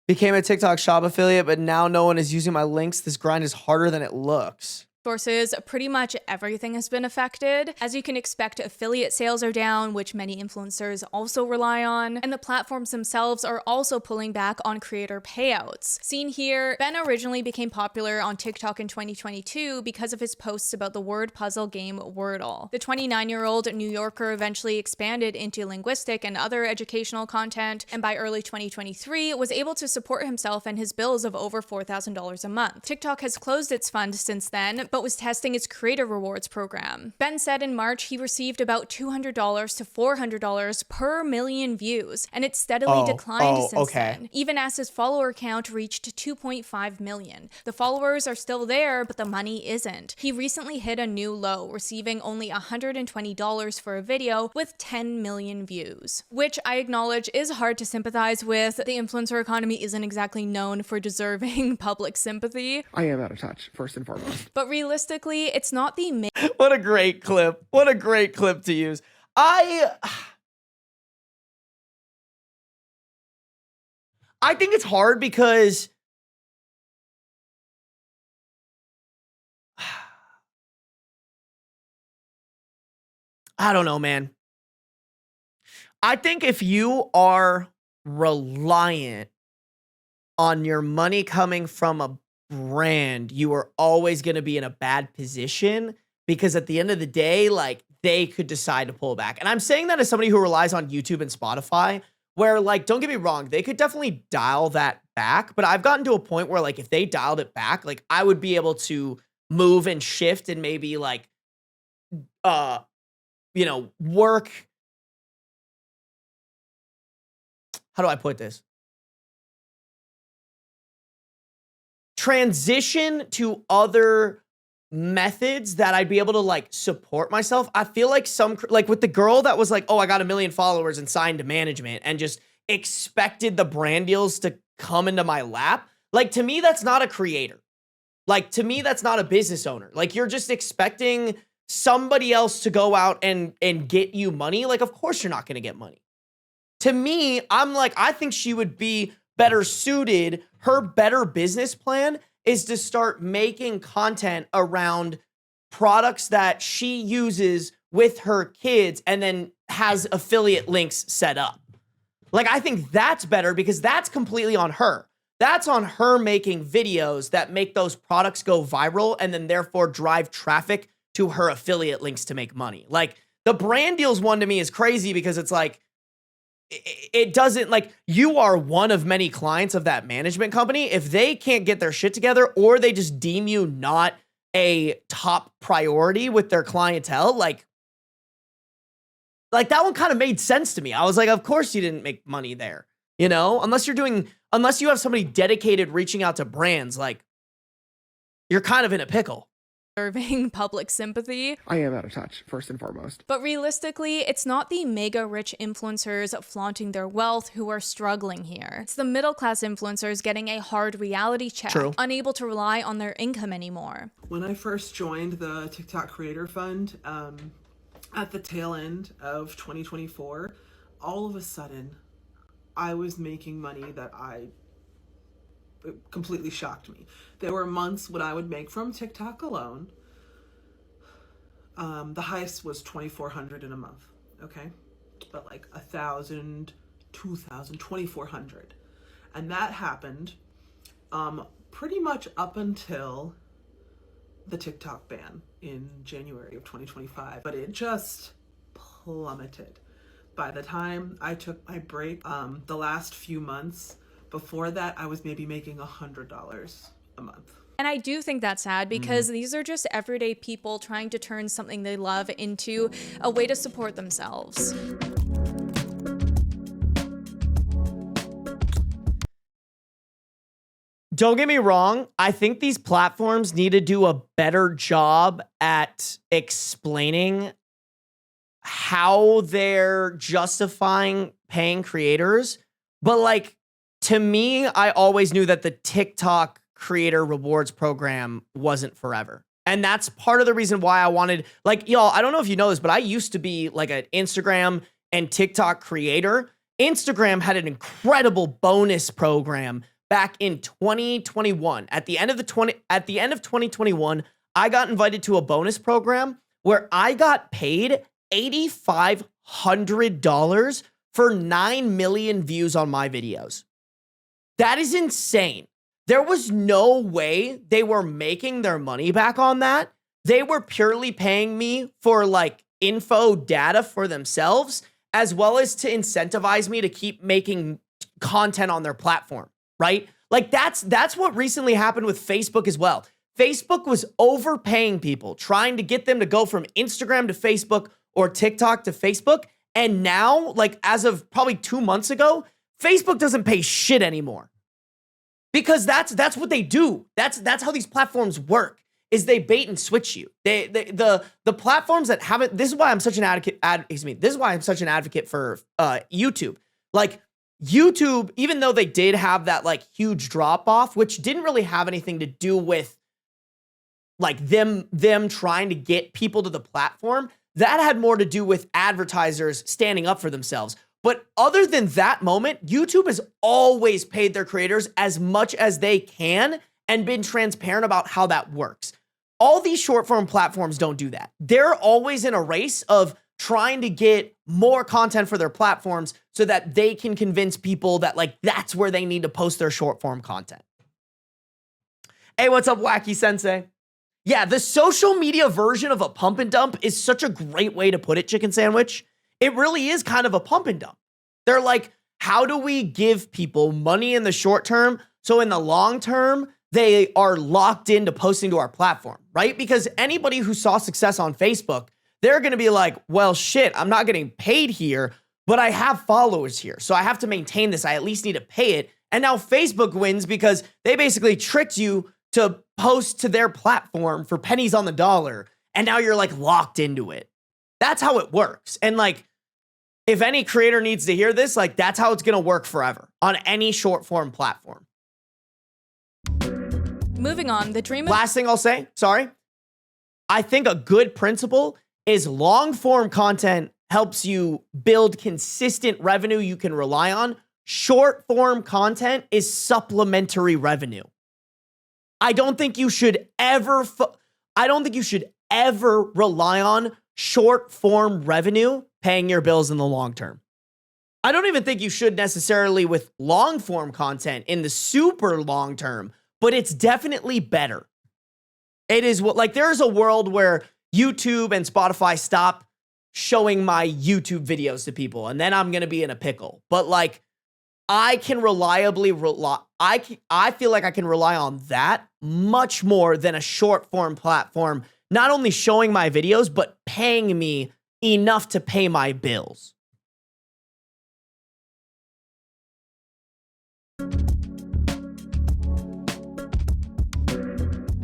Became a TikTok shop affiliate, but now no one is using my links. This grind is harder than it looks. sources, pretty much everything has been affected. As you can expect, affiliate sales are down, which many influencers also rely on, and the platforms themselves are also pulling back on creator payouts. Seen here, Ben originally became popular on TikTok in 2022 because of his posts about the word puzzle game Wordle. The 29-year-old New Yorker eventually expanded into linguistic and other educational content, and by early 2023 was able to support himself and his bills of over $4,000 a month. TikTok has closed its fund since then, but was testing its creator rewards program. Ben said in March he received about $200 to $400 per million views, and it steadily declined since then, even as his follower count reached 2.5 million. The followers are still there, but the money isn't. He recently hit a new low, receiving only $120 for a video with 10 million views, which I acknowledge is hard to sympathize with. The influencer economy isn't exactly known for deserving public sympathy. I am out of touch, first and foremost. But realistically, it's not the What a great clip. What a great clip to use. I think it's hard because I don't know, man. I think if you are reliant on your money coming from a brand, you are always going to be in a bad position because at the end of the day, like, they could decide to pull back. And I'm saying that as somebody who relies on YouTube and Spotify, where, like, don't get me wrong, they could definitely dial that back, but I've gotten to a point where, like, if they dialed it back, like, I would be able to move and shift and maybe, like, you know, work. How do I put this? Transition to other methods that I'd be able to, like, support myself. I feel like like with the girl that was like, oh, I got 1 million followers and signed to management and just expected the brand deals to come into my lap. Like, to me, that's not a creator. Like, to me, that's not a business owner. Like, you're just expecting somebody else to go out and get you money. Like, of course you're not going to get money. To me, I'm like, I think she would be better suited. Her better business plan is to start making content around products that she uses with her kids and then has affiliate links set up. Like, I think that's better because that's completely on her. That's on her making videos that make those products go viral and then therefore drive traffic to her affiliate links to make money. Like, the brand deals one to me is crazy because it's like, it doesn't, like, you are one of many clients of that management company. If they can't get their shit together or they just deem you not a top priority with their clientele, like that one kind of made sense to me. I was like, of course you didn't make money there. you know, unless you have somebody dedicated reaching out to brands, like you're kind of in a pickle. Serving public sympathy. I am out of touch, first and foremost. But realistically, it's not the mega rich influencers flaunting their wealth who are struggling here. It's the middle class influencers getting a hard reality check, unable to rely on their income anymore. When I first joined the TikTok Creator Fund at the tail end of 2024, all of a sudden, I was making money that it completely shocked me. There were months when I would make from TikTok alone. The highest was $2,400 in a month, okay? But like 1,000, 2,000, 2,400. And that happened pretty much up until the TikTok ban in January of 2025. But it just plummeted. By the time I took my break, the last few months, before that, I was maybe making $100 a month. And I do think that's sad because these are just everyday people trying to turn something they love into a way to support themselves. Don't get me wrong. I think these platforms need to do a better job at explaining how they're justifying paying creators. But like, to me, I always knew that the TikTok creator rewards program wasn't forever. And that's part of the reason why I wanted, like, y'all, I don't know if you know this, but I used to be like an Instagram and TikTok creator. Instagram had an incredible bonus program back in 2021. At the end of 2021, I got invited to a bonus program where I got paid $8,500 for 9 million views on my videos. That is insane. There was no way they were making their money back on that. They were purely paying me for like info data for themselves, as well as to incentivize me to keep making content on their platform, right? Like that's what recently happened with Facebook as well. Facebook was overpaying people, trying to get them to go from Instagram to Facebook or TikTok to Facebook. And now, like as of probably 2 months ago, Facebook doesn't pay shit anymore. Because that's what they do. That's how these platforms work. Is they bait and switch you. The platforms that haven't. This is why I'm such an advocate. This is why I'm such an advocate for YouTube. Like YouTube, even though they did have that like huge drop off, which didn't really have anything to do with like them trying to get people to the platform. That had more to do with advertisers standing up for themselves. But other than that moment, YouTube has always paid their creators as much as they can and been transparent about how that works. All these short form platforms don't do that. They're always in a race of trying to get more content for their platforms so that they can convince people that like that's where they need to post their short form content. Hey, what's up, Wacky Sensei? Yeah, the social media version of a pump and dump is such a great way to put it, Chicken Sandwich. It really is kind of a pump and dump. They're like, how do we give people money in the short term so in the long term, they are locked into posting to our platform, right? Because anybody who saw success on Facebook, they're going to be like, well, shit, I'm not getting paid here, but I have followers here. So I have to maintain this. I at least need to pay it. And now Facebook wins because they basically tricked you to post to their platform for pennies on the dollar. And now you're like locked into it. That's how it works. And like, if any creator needs to hear this, like that's how it's going to work forever on any short form platform. Moving on, the dream of— Last thing I'll say, sorry. I think a good principle is long form content helps you build consistent revenue you can rely on. Short form content is supplementary revenue. I don't think you should ever rely on short form revenue paying your bills in the long term. I don't even think you should necessarily with long form content in the super long term, but it's definitely better. It is what, like, there's a world where YouTube and Spotify stop showing my YouTube videos to people, and then I'm going to be in a pickle. But like, I can reliably I feel like I can rely on that much more than a short form platform, not only showing my videos, but paying me enough to pay my bills.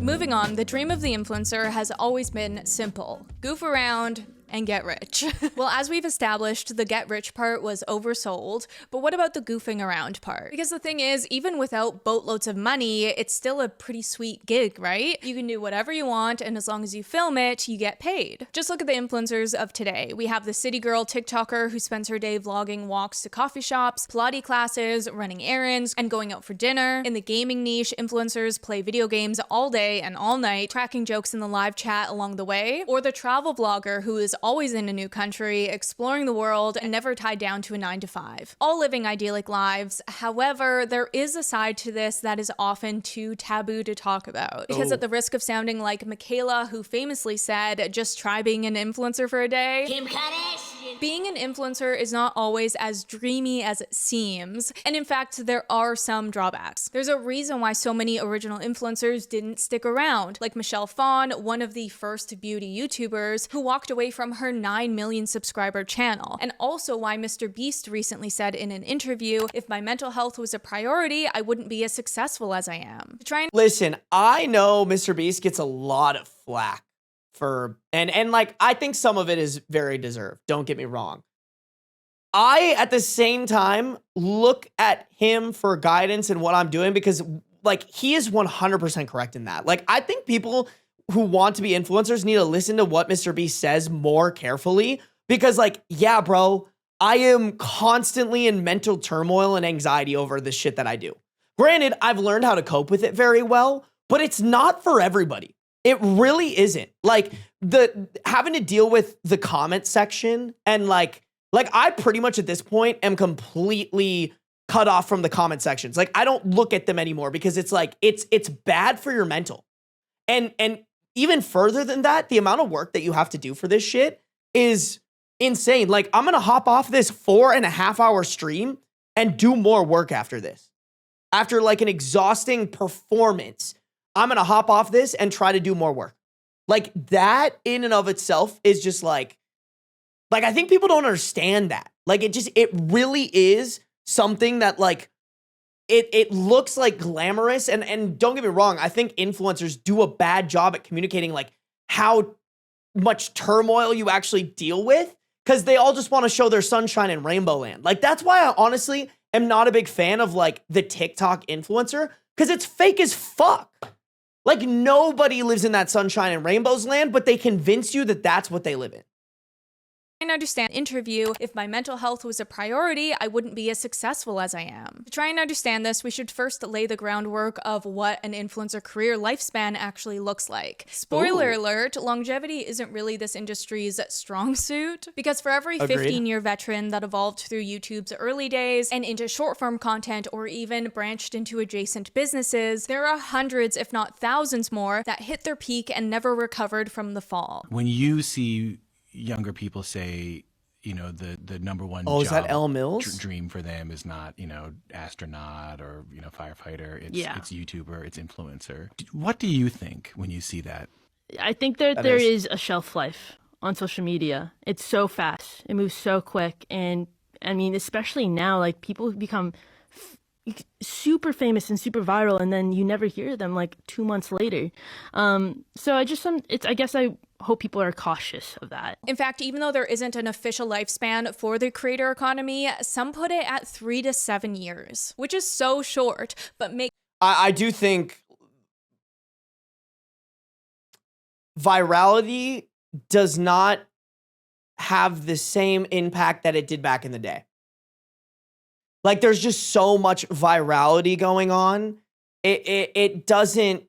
Moving on, the dream of the influencer has always been simple. Goof around and get rich. Well, as we've established, the get rich part was oversold, but what about the goofing around part? Because the thing is, even without boatloads of money, it's still a pretty sweet gig, right? You can do whatever you want, and as long as you film it, you get paid. Just look at the influencers of today. We have the city girl TikToker who spends her day vlogging walks to coffee shops, Pilates classes, running errands, and going out for dinner. In the gaming niche, influencers play video games all day and all night, cracking jokes in the live chat along the way. Or the travel vlogger who is always in a new country, exploring the world, and never tied down to a 9-to-5. All living idyllic lives. However, there is a side to this that is often too taboo to talk about. Because at the risk of sounding like Michaela, who famously said, just try being an influencer for a day. Kim Kardashian. Being an influencer is not always as dreamy as it seems. And in fact, there are some drawbacks. There's a reason why so many original influencers didn't stick around. Like Michelle Phan, one of the first beauty YouTubers, who walked away from her 9 million subscriber channel. And also why Mr. Beast recently said in an interview, if my mental health was a priority, I wouldn't be as successful as I am. Listen, I know Mr. Beast gets a lot of flack for, and like, I think some of it is very deserved. Don't get me wrong. I, at the same time, look at him for guidance in what I'm doing because, like, he is 100% correct in that. Like, I think people who want to be influencers need to listen to what Mr. Beast says more carefully because, like, yeah, bro, I am constantly in mental turmoil and anxiety over the shit that I do. Granted, I've learned how to cope with it very well, but it's not for everybody. It really isn't. Like, having to deal with the comment section and like I pretty much at this point am completely cut off from the comment sections. Like, I don't look at them anymore because it's like, it's bad for your mental. And even further than that, the amount of work that you have to do for this shit is insane. Like, I'm going to hop off this 4.5-hour stream and do more work after this. After like an exhausting performance, I'm going to hop off this and try to do more work. Like, that in and of itself is just like I think people don't understand that. Like, it really is something that like, it looks like glamorous. And don't get me wrong, I think influencers do a bad job at communicating like how much turmoil you actually deal with because they all just want to show their sunshine and rainbow land. Like, that's why I honestly am not a big fan of like the TikTok influencer because it's fake as fuck. Like, nobody lives in that sunshine and rainbows land, but they convince you that that's what they live in. And understand interview, if my mental health was a priority, I wouldn't be as successful as I am. To try and understand this, we should first lay the groundwork of what an influencer career lifespan actually looks like. Spoiler alert, longevity isn't really this industry's strong suit, because for every 15-year veteran that evolved through YouTube's early days and into short-form content or even branched into adjacent businesses, there are hundreds, if not thousands more, that hit their peak and never recovered from the fall. When you see younger people say, you know, the number one is that Elle Mills? Dream for them is not, you know, astronaut or, you know, firefighter. It's YouTuber, it's influencer. What do you think when you see that? I think that there is a shelf life on social media. It's so fast. It moves so quick. And I mean, especially now, like, people become super famous and super viral, and then you never hear them like 2 months later. So I guess I hope people are cautious of that. In fact, even though there isn't an official lifespan for the creator economy, some put it at 3 to 7 years, which is so short, but I do think virality does not have the same impact that it did back in the day. Like, there's just so much virality going on. It doesn't,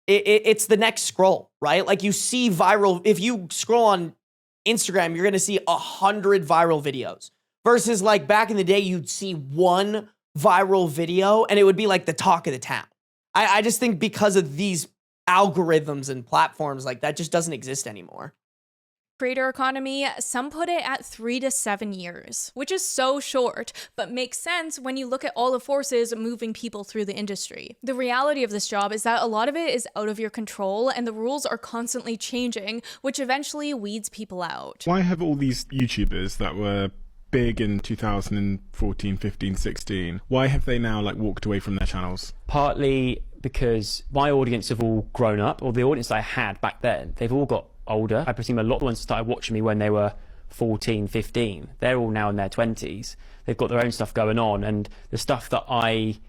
it's the next scroll, right? Like, you see viral, if you scroll on Instagram, you're going to see 100 viral videos versus like back in the day, you'd see one viral video and it would be like the talk of the town. I just think because of these algorithms and platforms, like, that just doesn't exist anymore. Creator economy, some put it at 3 to 7 years, which is so short, but makes sense when you look at all the forces moving people through the industry. The reality of this job is that a lot of it is out of your control and the rules are constantly changing, which eventually weeds people out. Why have all these YouTubers that were big in 2014, 15, 16, why have they now like walked away from their channels? Partly because my audience have all grown up, or the audience I had back then, they've all got older. I presume a lot of the ones that started watching me when they were 14, 15. They're all now in their 20s. They've got their own stuff going on, and the stuff that I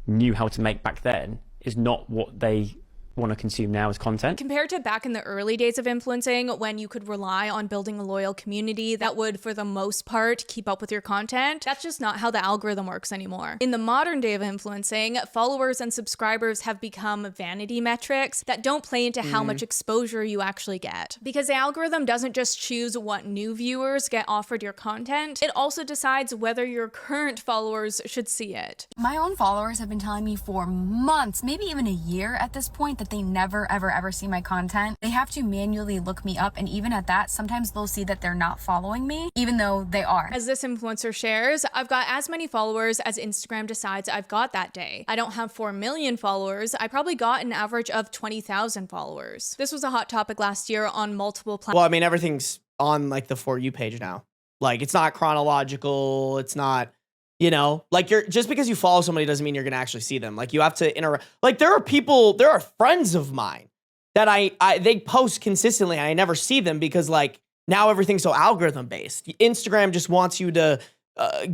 knew how to make back then is not what they want to consume now as content. Compared to back in the early days of influencing, when you could rely on building a loyal community that would, for the most part, keep up with your content, that's just not how the algorithm works anymore. In the modern day of influencing, followers and subscribers have become vanity metrics that don't play into how much exposure you actually get. Because the algorithm doesn't just choose what new viewers get offered your content, it also decides whether your current followers should see it. My own followers have been telling me for months, maybe even a year at this point, that they never ever see my content. They have to manually look me up, and even at that, sometimes they'll see that they're not following me, even though they are. As this influencer shares, I've got as many followers as Instagram decides I've got that day. I don't have 4 million followers. I probably got an average of 20,000 followers. This was a hot topic last year on multiple platforms. Well, I mean, everything's on like the For You page now. Like, it's not chronological. It's not, you know, like just because you follow somebody doesn't mean you're going to actually see them. Like, you have to interact. Like, there are friends of mine that they post consistently and I never see them because, like, now everything's so algorithm based. Instagram just wants you to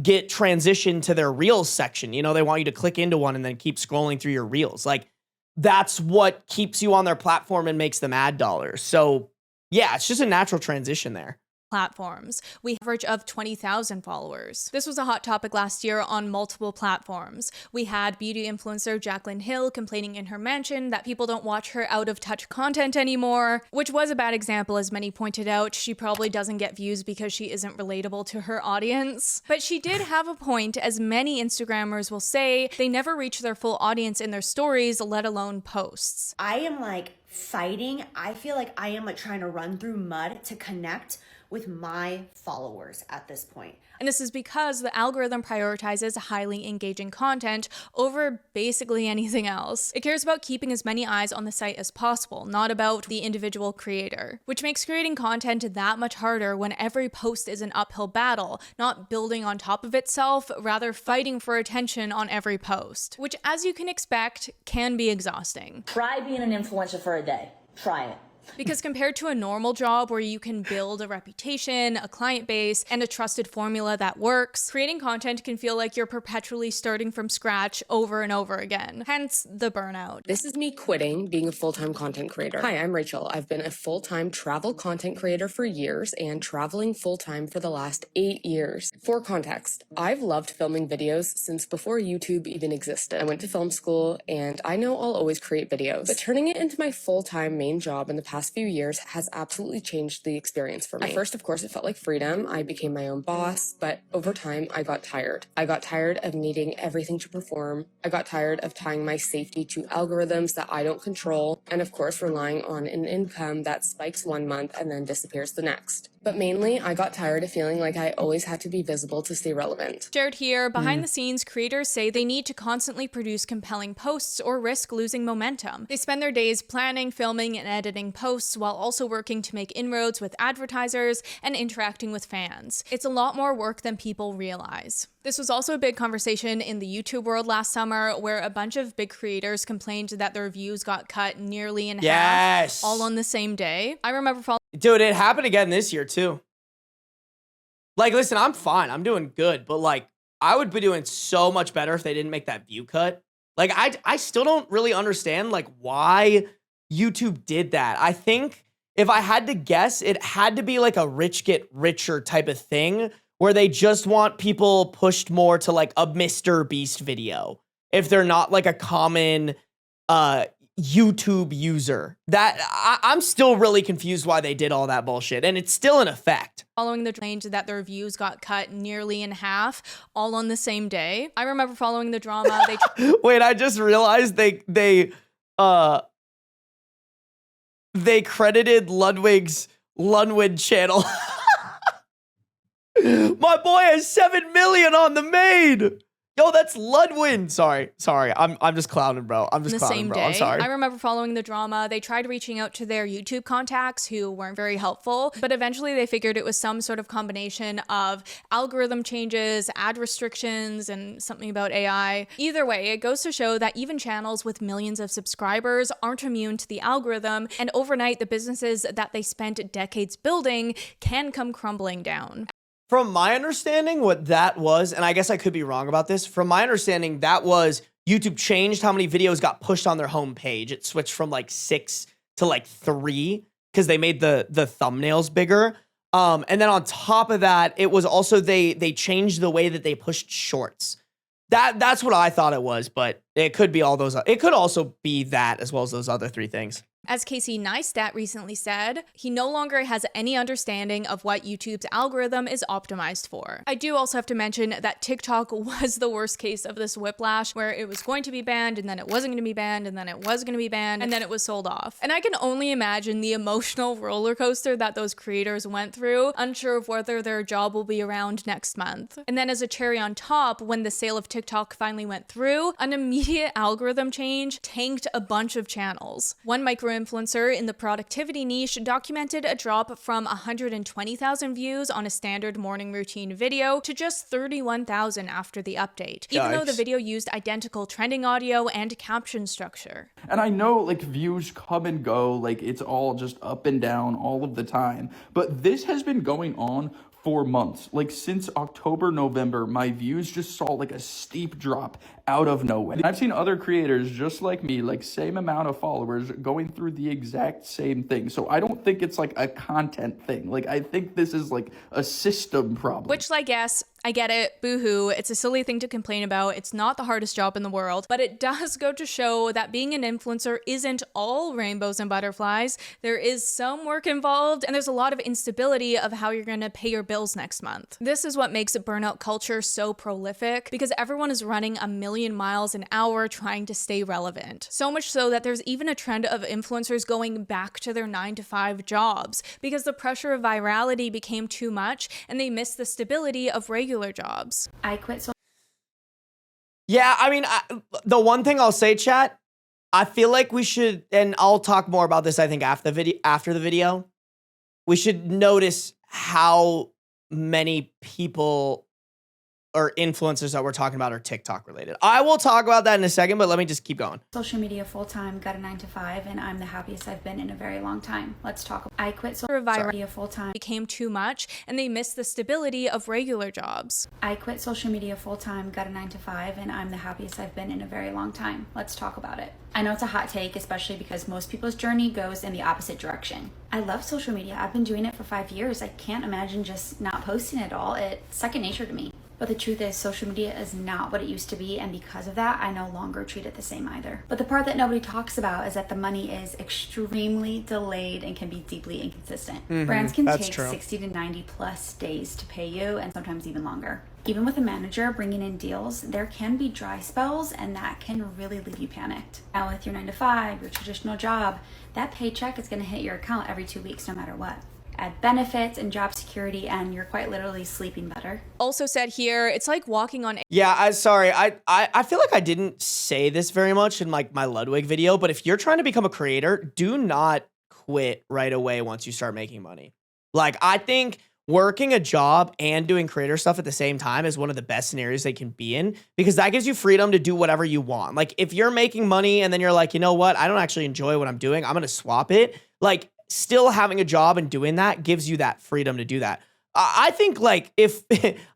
get transitioned to their Reels section. You know, they want you to click into one and then keep scrolling through your Reels. Like, that's what keeps you on their platform and makes them ad dollars. So yeah, it's just a natural transition there. Platforms. We average of 20,000 followers. This was a hot topic last year on multiple platforms. We had beauty influencer Jaclyn Hill complaining in her mention that people don't watch her out of touch content anymore, which was a bad example, as many pointed out. She probably doesn't get views because she isn't relatable to her audience. But she did have a point, as many Instagrammers will say they never reach their full audience in their stories, let alone posts. I am like fighting. I feel like I am like trying to run through mud to connect with my followers at this point. And this is because the algorithm prioritizes highly engaging content over basically anything else. It cares about keeping as many eyes on the site as possible, not about the individual creator, which makes creating content that much harder when every post is an uphill battle, not building on top of itself, rather fighting for attention on every post, which, as you can expect, can be exhausting. Try being an influencer for a day. Try it. Because compared to a normal job where you can build a reputation, a client base, and a trusted formula that works, creating content can feel like you're perpetually starting from scratch over and over again, hence the burnout. This is me quitting being a full-time content creator. Hi, I'm Rachel. I've been a full-time travel content creator for years and traveling full-time for the last 8 years. For context, I've loved filming videos since before YouTube even existed. I went to film school and I know I'll always create videos, but turning it into my full-time main job in the past few years has absolutely changed the experience for me. At first, of course, it felt like freedom. I became my own boss, but over time, I got tired. I got tired of needing everything to perform. I got tired of tying my safety to algorithms that I don't control, and of course, relying on an income that spikes one month and then disappears the next. But mainly, I got tired of feeling like I always had to be visible to stay relevant. Shared here, behind the scenes, creators say they need to constantly produce compelling posts or risk losing momentum. They spend their days planning, filming, and editing posts while also working to make inroads with advertisers and interacting with fans. It's a lot more work than people realize. This was also a big conversation in the YouTube world last summer, where a bunch of big creators complained that their views got cut nearly in half, all on the same day. I remember following. Dude, it happened again this year too. Like, listen, I'm fine. I'm doing good, but like, I would be doing so much better if they didn't make that view cut. Like, I still don't really understand like why YouTube did that. I think if I had to guess, it had to be like a rich get richer type of thing, where they just want people pushed more to like a Mr. Beast video if they're not like a common YouTube user. That I'm still really confused why they did all that bullshit, and it's still in effect. Following the change that their views got cut nearly in half, all on the same day. I remember following the drama. Wait, I just realized they credited Ludwig's Lunwid channel. My boy has 7 million on the maid. Yo, that's Ludwin. Sorry. I'm just clowning, bro. I'm just the clowning, same bro. day. I'm sorry. I remember following the drama. They tried reaching out to their YouTube contacts who weren't very helpful, but eventually they figured it was some sort of combination of algorithm changes, ad restrictions, and something about AI. Either way, it goes to show that even channels with millions of subscribers aren't immune to the algorithm, and overnight the businesses that they spent decades building can come crumbling down. From my understanding, what that was, and I guess I could be wrong about this, from my understanding, that was YouTube changed how many videos got pushed on their homepage. It switched from like 6 to like 3 because they made the thumbnails bigger. And then on top of that, it was also they changed the way that they pushed shorts. That's what I thought it was, but it could be all those. It could also be that as well as those other 3 things. As Casey Neistat recently said, he no longer has any understanding of what YouTube's algorithm is optimized for. I do also have to mention that TikTok was the worst case of this whiplash, where it was going to be banned, and then it wasn't going to be banned, and then it was going to be banned, and then it was sold off. And I can only imagine the emotional roller coaster that those creators went through, unsure of whether their job will be around next month. And then as a cherry on top, when the sale of TikTok finally went through, an immediate algorithm change tanked a bunch of channels. One micro-influencer in the productivity niche documented a drop from 120,000 views on a standard morning routine video to just 31,000 after the update, even though the video used identical trending audio and caption structure. And I know like views come and go, like it's all just up and down all of the time, but this has been going on for months. Like since October, November, my views just saw like a steep drop out of nowhere. I've seen other creators just like me, like same amount of followers, going through the exact same thing. So I don't think it's like a content thing. Like I think this is like a system problem. Which, like, yes, I get it, boo-hoo, it's a silly thing to complain about, it's not the hardest job in the world, but it does go to show that being an influencer isn't all rainbows and butterflies. There is some work involved, and there's a lot of instability of how you're gonna pay your bills next month. This is what makes burnout culture so prolific, because everyone is running a million miles an hour trying to stay relevant. So much so that there's even a trend of influencers going back to their 9-to-5 jobs, because the pressure of virality became too much, and they missed the stability of regular jobs. I quit so Yeah, I mean, the one thing I'll say, chat, I feel like we should, and I'll talk more about this, I think, after the video, we should notice how many people or influencers that we're talking about are TikTok related. I will talk about that in a second, but let me just keep going. Social media full-time, got a 9-to-5, and I'm the happiest I've been in a very long time. Let's talk. I quit social media full-time. Became too much, and they missed the stability of regular jobs. I quit social media full-time, got a 9-to-5, and I'm the happiest I've been in a very long time. Let's talk about it. I know it's a hot take, especially because most people's journey goes in the opposite direction. I love social media. I've been doing it for 5 years. I can't imagine just not posting at all. It's second nature to me. But the truth is, social media is not what it used to be, and because of that, I no longer treat it the same either. But the part that nobody talks about is that the money is extremely delayed and can be deeply inconsistent. Brands can take 60 to 90 plus days to pay you, and sometimes even longer. Even with a manager bringing in deals, there can be dry spells, and that can really leave you panicked. Now with your 9-to-5, your traditional job, that paycheck is going to hit your account every 2 weeks no matter what. Add benefits and job security, and you're quite literally sleeping better. Also said here, it's like walking on. Yeah, I feel like I didn't say this very much in like my Ludwig video, but if you're trying to become a creator, do not quit right away once you start making money. Like, I think working a job and doing creator stuff at the same time is one of the best scenarios they can be in, because that gives you freedom to do whatever you want. Like, if you're making money and then you're like, you know what, I don't actually enjoy what I'm doing, I'm gonna swap it. Like, still having a job and doing that gives you that freedom to do that. I think, like, if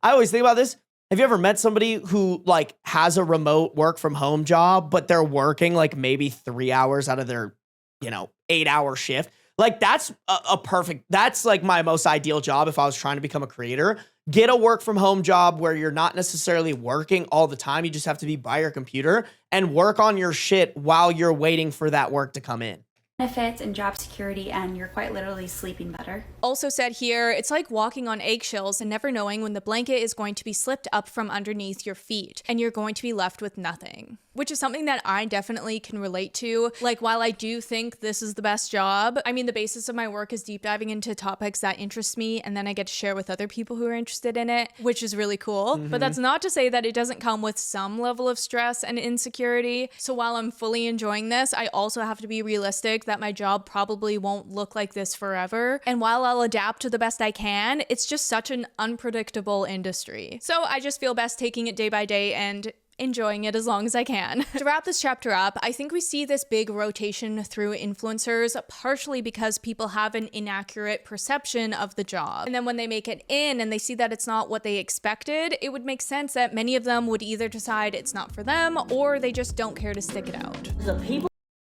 I always think about this, have you ever met somebody who like has a remote work from home job, but they're working like maybe 3 hours out of their, 8-hour shift? Like, that's a perfect, that's like my most ideal job if I was trying to become a creator. Get a work from home job where you're not necessarily working all the time. You just have to be by your computer and work on your shit while you're waiting for that work to come in. Benefits and job security, and you're quite literally sleeping better. Also said here, it's like walking on eggshells and never knowing when the blanket is going to be slipped up from underneath your feet, and you're going to be left with nothing. which is something that I definitely can relate to. Like, while I do think this is the best job, I mean, the basis of my work is deep diving into topics that interest me, and then I get to share with other people who are interested in it, which is really cool. But that's not to say that it doesn't come with some level of stress and insecurity. So while I'm fully enjoying this, I also have to be realistic that my job probably won't look like this forever. And while I'll adapt to the best I can, it's just such an unpredictable industry. So I just feel best taking it day by day and enjoying it as long as I can. To wrap this chapter up, I think we see this big rotation through influencers, partially because people have an inaccurate perception of the job. And then when they make it in and they see that it's not what they expected, it would make sense that many of them would either decide it's not for them or they just don't care to stick it out.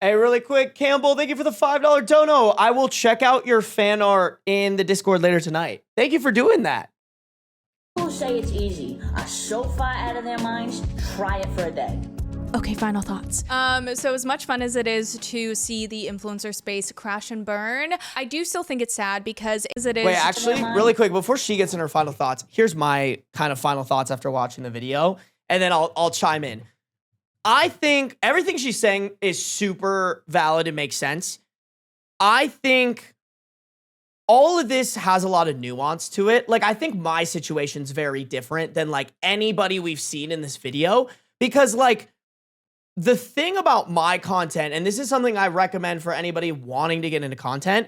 Hey, really quick, Campbell, thank you for the $5 dono. I will check out your fan art in the Discord later tonight. Thank you for doing that. People say it's easy are so far out of their minds, try it for a day. Okay, final thoughts. So as much fun as it is to see the influencer space crash and burn, I do still think it's sad because as it is— Wait, actually, really quick, before she gets in her final thoughts, here's my kind of final thoughts after watching the video, and then I'll chime in. I think everything she's saying is super valid and makes sense. I think all of this has a lot of nuance to it. Like, I think my situation's very different than like anybody we've seen in this video, because like the thing about my content, and this is something I recommend for anybody wanting to get into content,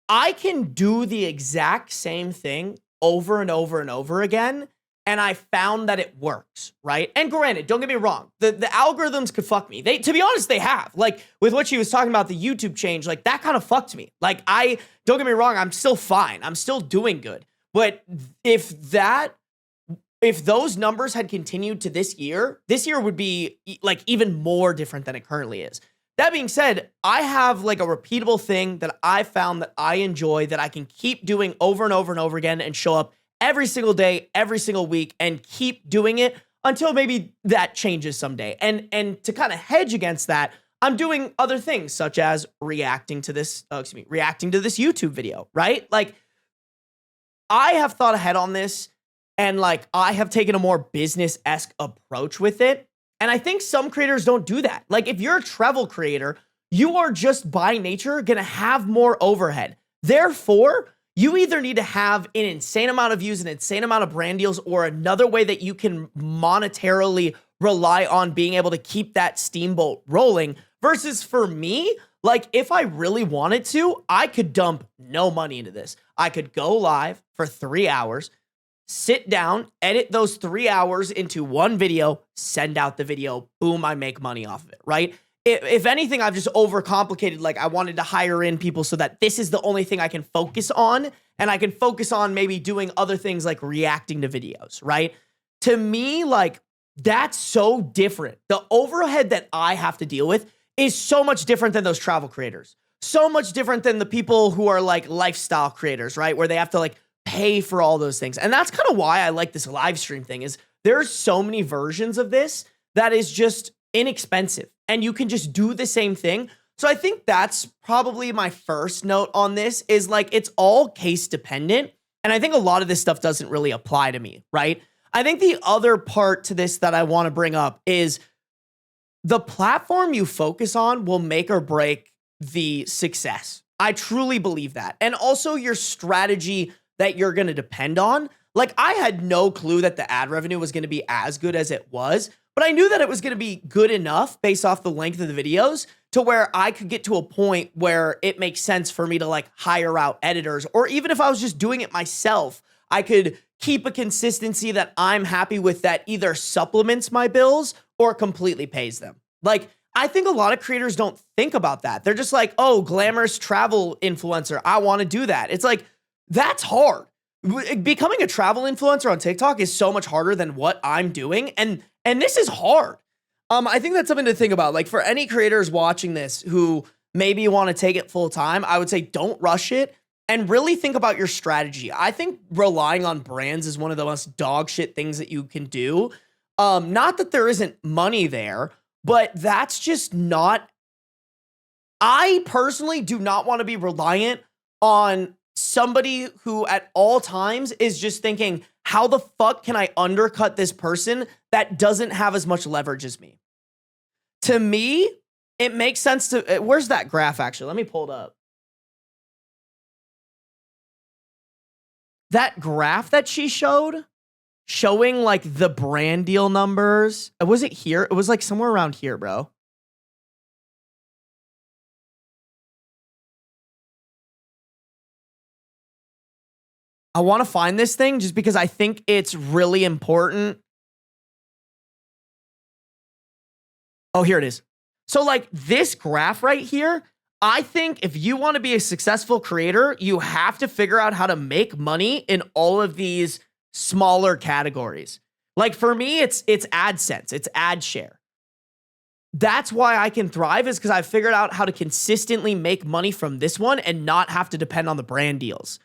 I can do the exact same thing over and over and over again. And I found that it works, right? And granted, don't get me wrong, the algorithms could fuck me. To be honest, they have. Like, with what she was talking about, the YouTube change, like, that kind of fucked me. Like, don't get me wrong, I'm still fine. I'm still doing good. But if those numbers had continued to this year would be, like, even more different than it currently is. That being said, I have, like, a repeatable thing that I found that I enjoy, that I can keep doing over and over and over again and show up every single day, every single week, and keep doing it until maybe that changes someday. And to kind of hedge against that, I'm doing other things such as reacting to this YouTube video, right? Like, I have thought ahead on this, and like I have taken a more business-esque approach with it. And I think some creators don't do that. Like, if you're a travel creator, you are just by nature gonna have more overhead. Therefore, you either need to have an insane amount of views, an insane amount of brand deals, or another way that you can monetarily rely on being able to keep that steamboat rolling. Versus for me, like, if I really wanted to, I could dump no money into this. I could go live for 3 hours, sit down, edit those 3 hours into one video, send out the video, boom, I make money off of it, right? If anything, I've just overcomplicated. Like, I wanted to hire in people so that this is the only thing I can focus on, and I can focus on maybe doing other things like reacting to videos, right? To me, like, that's so different. The overhead that I have to deal with is so much different than those travel creators. So much different than the people who are like lifestyle creators, right? Where they have to like pay for all those things. And that's kind of why I like this live stream thing, is there's so many versions of this that is just inexpensive, and you can just do the same thing. So I think that's probably my first note on this, is like, it's all case dependent. And I think a lot of this stuff doesn't really apply to me, right? I think the other part to this that I want to bring up is the platform you focus on will make or break the success. I truly believe that. And also your strategy that you're going to depend on. Like, I had no clue that the ad revenue was going to be as good as it was, but I knew that it was going to be good enough based off the length of the videos to where I could get to a point where it makes sense for me to like hire out editors, or even if I was just doing it myself, I could keep a consistency that I'm happy with that either supplements my bills or completely pays them. Like, I think a lot of creators don't think about that. They're just like, oh, glamorous travel influencer, I want to do that. It's like, that's hard. Becoming a travel influencer on TikTok is so much harder than what I'm doing. And this is hard. I think that's something to think about. Like, for any creators watching this who maybe want to take it full time, I would say don't rush it and really think about your strategy. I think relying on brands is one of the most dog shit things that you can do. Not that there isn't money there, but that's just not, I personally do not want to be reliant on somebody who at all times is just thinking, how the fuck can I undercut this person that doesn't have as much leverage as me? To me, it makes sense to, where's that graph actually? Let me pull it up. That graph that she showed, showing like the brand deal numbers. Was it here? It was like somewhere around here, bro. I want to find this thing just because I think it's really important. Oh, here it is. So like this graph right here, I think if you want to be a successful creator, you have to figure out how to make money in all of these smaller categories. Like for me, it's AdSense, it's ad share. That's why I can thrive, is because I've figured out how to consistently make money from this one and not have to depend on the brand deals.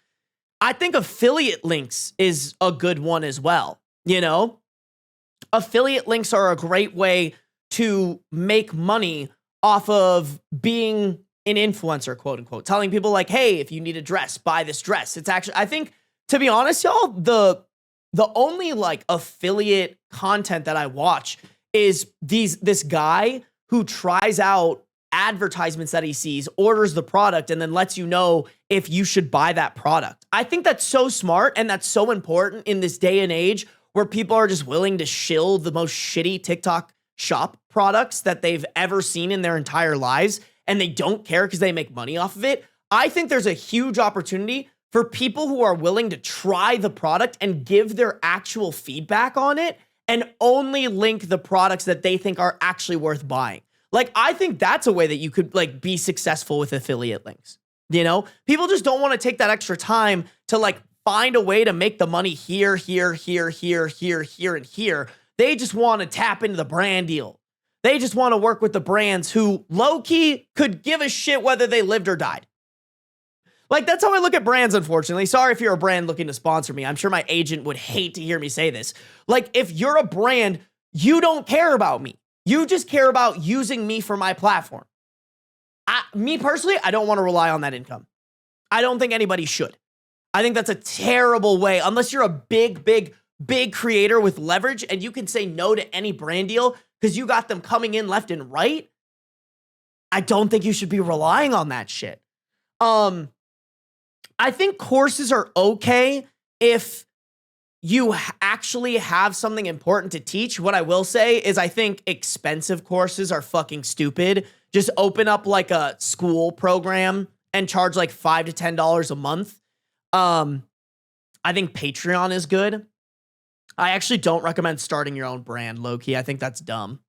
I think affiliate links is a good one as well. You know, affiliate links are a great way to make money off of being an influencer, quote unquote, telling people like, hey, if you need a dress, buy this dress. It's actually, I think, to be honest, y'all, the only like affiliate content that I watch is this guy who tries out advertisements that he sees, orders the product, and then lets you know if you should buy that product. I think that's so smart, and that's so important in this day and age where people are just willing to shill the most shitty TikTok shop products that they've ever seen in their entire lives, and they don't care because they make money off of it. I think there's a huge opportunity for people who are willing to try the product and give their actual feedback on it and only link the products that they think are actually worth buying. Like, I think that's a way that you could like be successful with affiliate links. You know, people just don't want to take that extra time to like find a way to make the money here, here, here, here, here, here, and here. They just want to tap into the brand deal. They just want to work with the brands who low-key could give a shit whether they lived or died. Like, that's how I look at brands, unfortunately. Sorry if you're a brand looking to sponsor me. I'm sure my agent would hate to hear me say this. Like, if you're a brand, you don't care about me. You just care about using me for my platform. Me personally, I don't want to rely on that income. I don't think anybody should. I think that's a terrible way, unless you're a big creator with leverage and you can say no to any brand deal because you got them coming in left and right. I don't think you should be relying on that shit. I think courses are okay if you actually have something important to teach. What I will say is I think expensive courses are fucking stupid. Just open up like a school program and charge like $5 to $10 a month. I think Patreon is good. I actually don't recommend starting your own brand, low-key. I think that's dumb.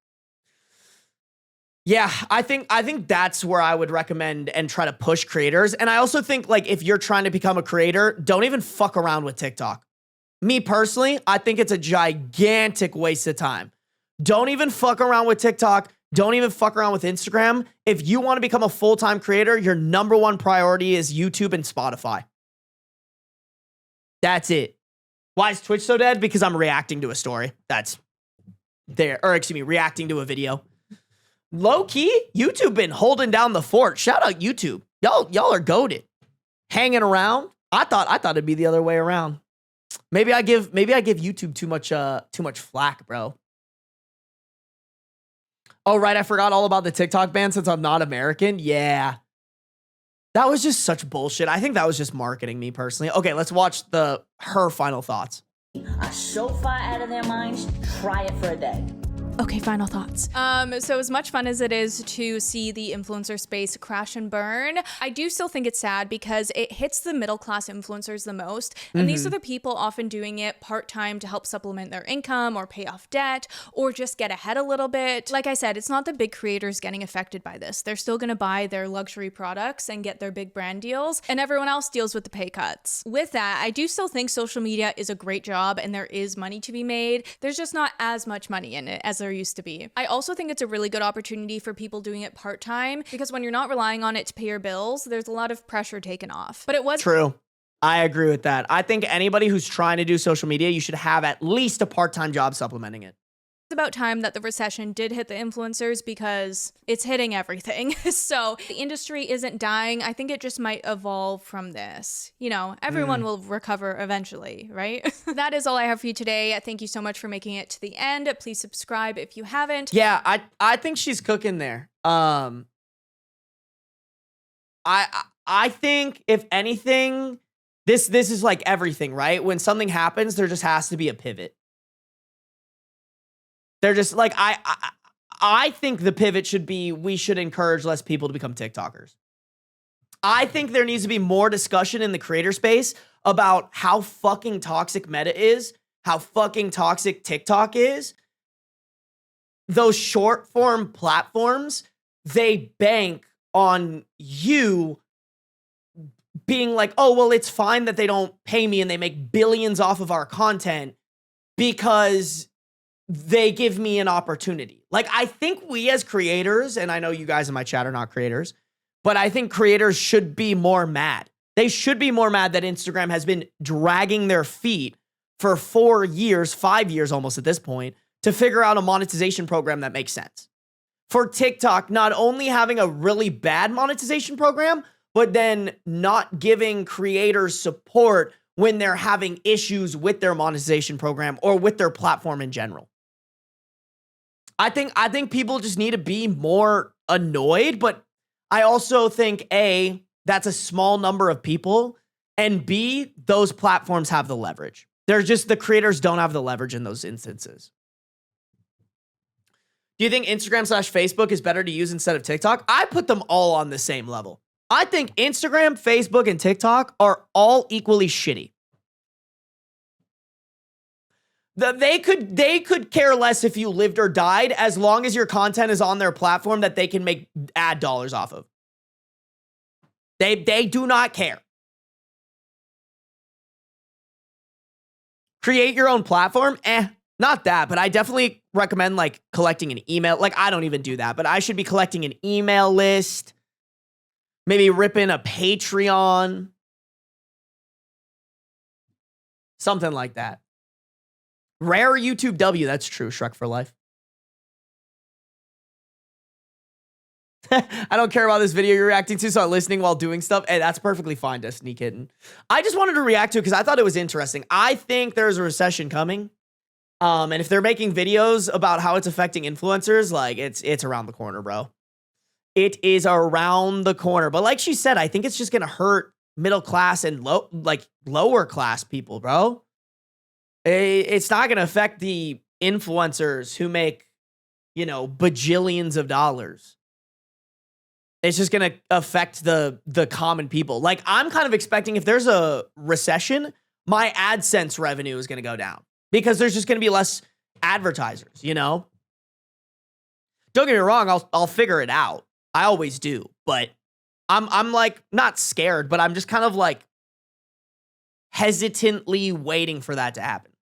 Yeah, I think that's where I would recommend and try to push creators. And I also think like if you're trying to become a creator, don't even fuck around with TikTok. Me personally, I think it's a gigantic waste of time. Don't even fuck around with TikTok. Don't even fuck around with Instagram. If you want to become a full-time creator, your number one priority is YouTube and Spotify. That's it. Why is Twitch so dead? Because I'm reacting to a story. That's there. Or excuse me, reacting to a video. Low-key, YouTube been holding down the fort. Shout out YouTube. Y'all are goated. Hanging around. I thought it'd be the other way around. Maybe I give YouTube too much flack, bro. Oh, right, I forgot all about the TikTok ban since I'm not American. Yeah. That was just such bullshit. I think that was just marketing, me personally. Okay, let's watch her final thoughts. Are so far out of their minds, try it for a day. Okay, final thoughts. So as much fun as it is to see the influencer space crash and burn, I do still think it's sad because it hits the middle-class influencers the most. And these are the people often doing it part-time to help supplement their income or pay off debt or just get ahead a little bit. Like I said, it's not the big creators getting affected by this. They're still gonna buy their luxury products and get their big brand deals, and everyone else deals with the pay cuts. With that, I do still think social media is a great job and there is money to be made. There's just not as much money in it as there used to be. I also think it's a really good opportunity for people doing it part-time because when you're not relying on it to pay your bills, there's a lot of pressure taken off. But it was true. I agree with that. I think anybody who's trying to do social media, you should have at least a part-time job supplementing it. It's about time that the recession did hit the influencers because it's hitting everything. So the industry isn't dying. I think it just might evolve from this. You know, everyone will recover eventually, right? That is all I have for you today. Thank you so much for making it to the end. Please subscribe if you haven't. Yeah, I think she's cooking there. I think if anything, this is like everything, right? When something happens, there just has to be a pivot. They're just like, I think the pivot should be, we should encourage less people to become TikTokers. I think there needs to be more discussion in the creator space about how fucking toxic Meta is, how fucking toxic TikTok is. Those short form platforms, they bank on you being like, oh, well, it's fine that they don't pay me and they make billions off of our content because they give me an opportunity. Like, I think we as creators, and I know you guys in my chat are not creators, but I think creators should be more mad. They should be more mad that Instagram has been dragging their feet for 4 years, 5 years almost at this point, to figure out a monetization program that makes sense. For TikTok, not only having a really bad monetization program, but then not giving creators support when they're having issues with their monetization program or with their platform in general. I think people just need to be more annoyed, but I also think A, that's a small number of people, and B, those platforms have the leverage. They're just, the creators don't have the leverage in those instances. Do you think Instagram/Facebook is better to use instead of TikTok? I put them all on the same level. I think Instagram, Facebook, and TikTok are all equally shitty. They could care less if you lived or died as long as your content is on their platform that they can make ad dollars off of. They do not care. Create your own platform? Not that, but I definitely recommend like collecting an email. Like, I don't even do that, but I should be collecting an email list. Maybe ripping a Patreon. Something like that. Rare YouTube W. That's true. Shrek for life. I don't care about this video you're reacting to, so I'm listening while doing stuff. Hey, that's perfectly fine, Destiny Kitten. I just wanted to react to it because I thought it was interesting. I think there's a recession coming. And if they're making videos about how it's affecting influencers, like it's around the corner, bro. It is around the corner. But like she said, I think it's just gonna hurt middle class and lower class people, bro. It's not gonna affect the influencers who make, you know, bajillions of dollars. It's just gonna affect the common people. Like, I'm kind of expecting if there's a recession, my AdSense revenue is gonna go down because there's just gonna be less advertisers, you know? Don't get me wrong, I'll figure it out. I always do, but I'm like not scared, but I'm just kind of like hesitantly waiting for that to happen.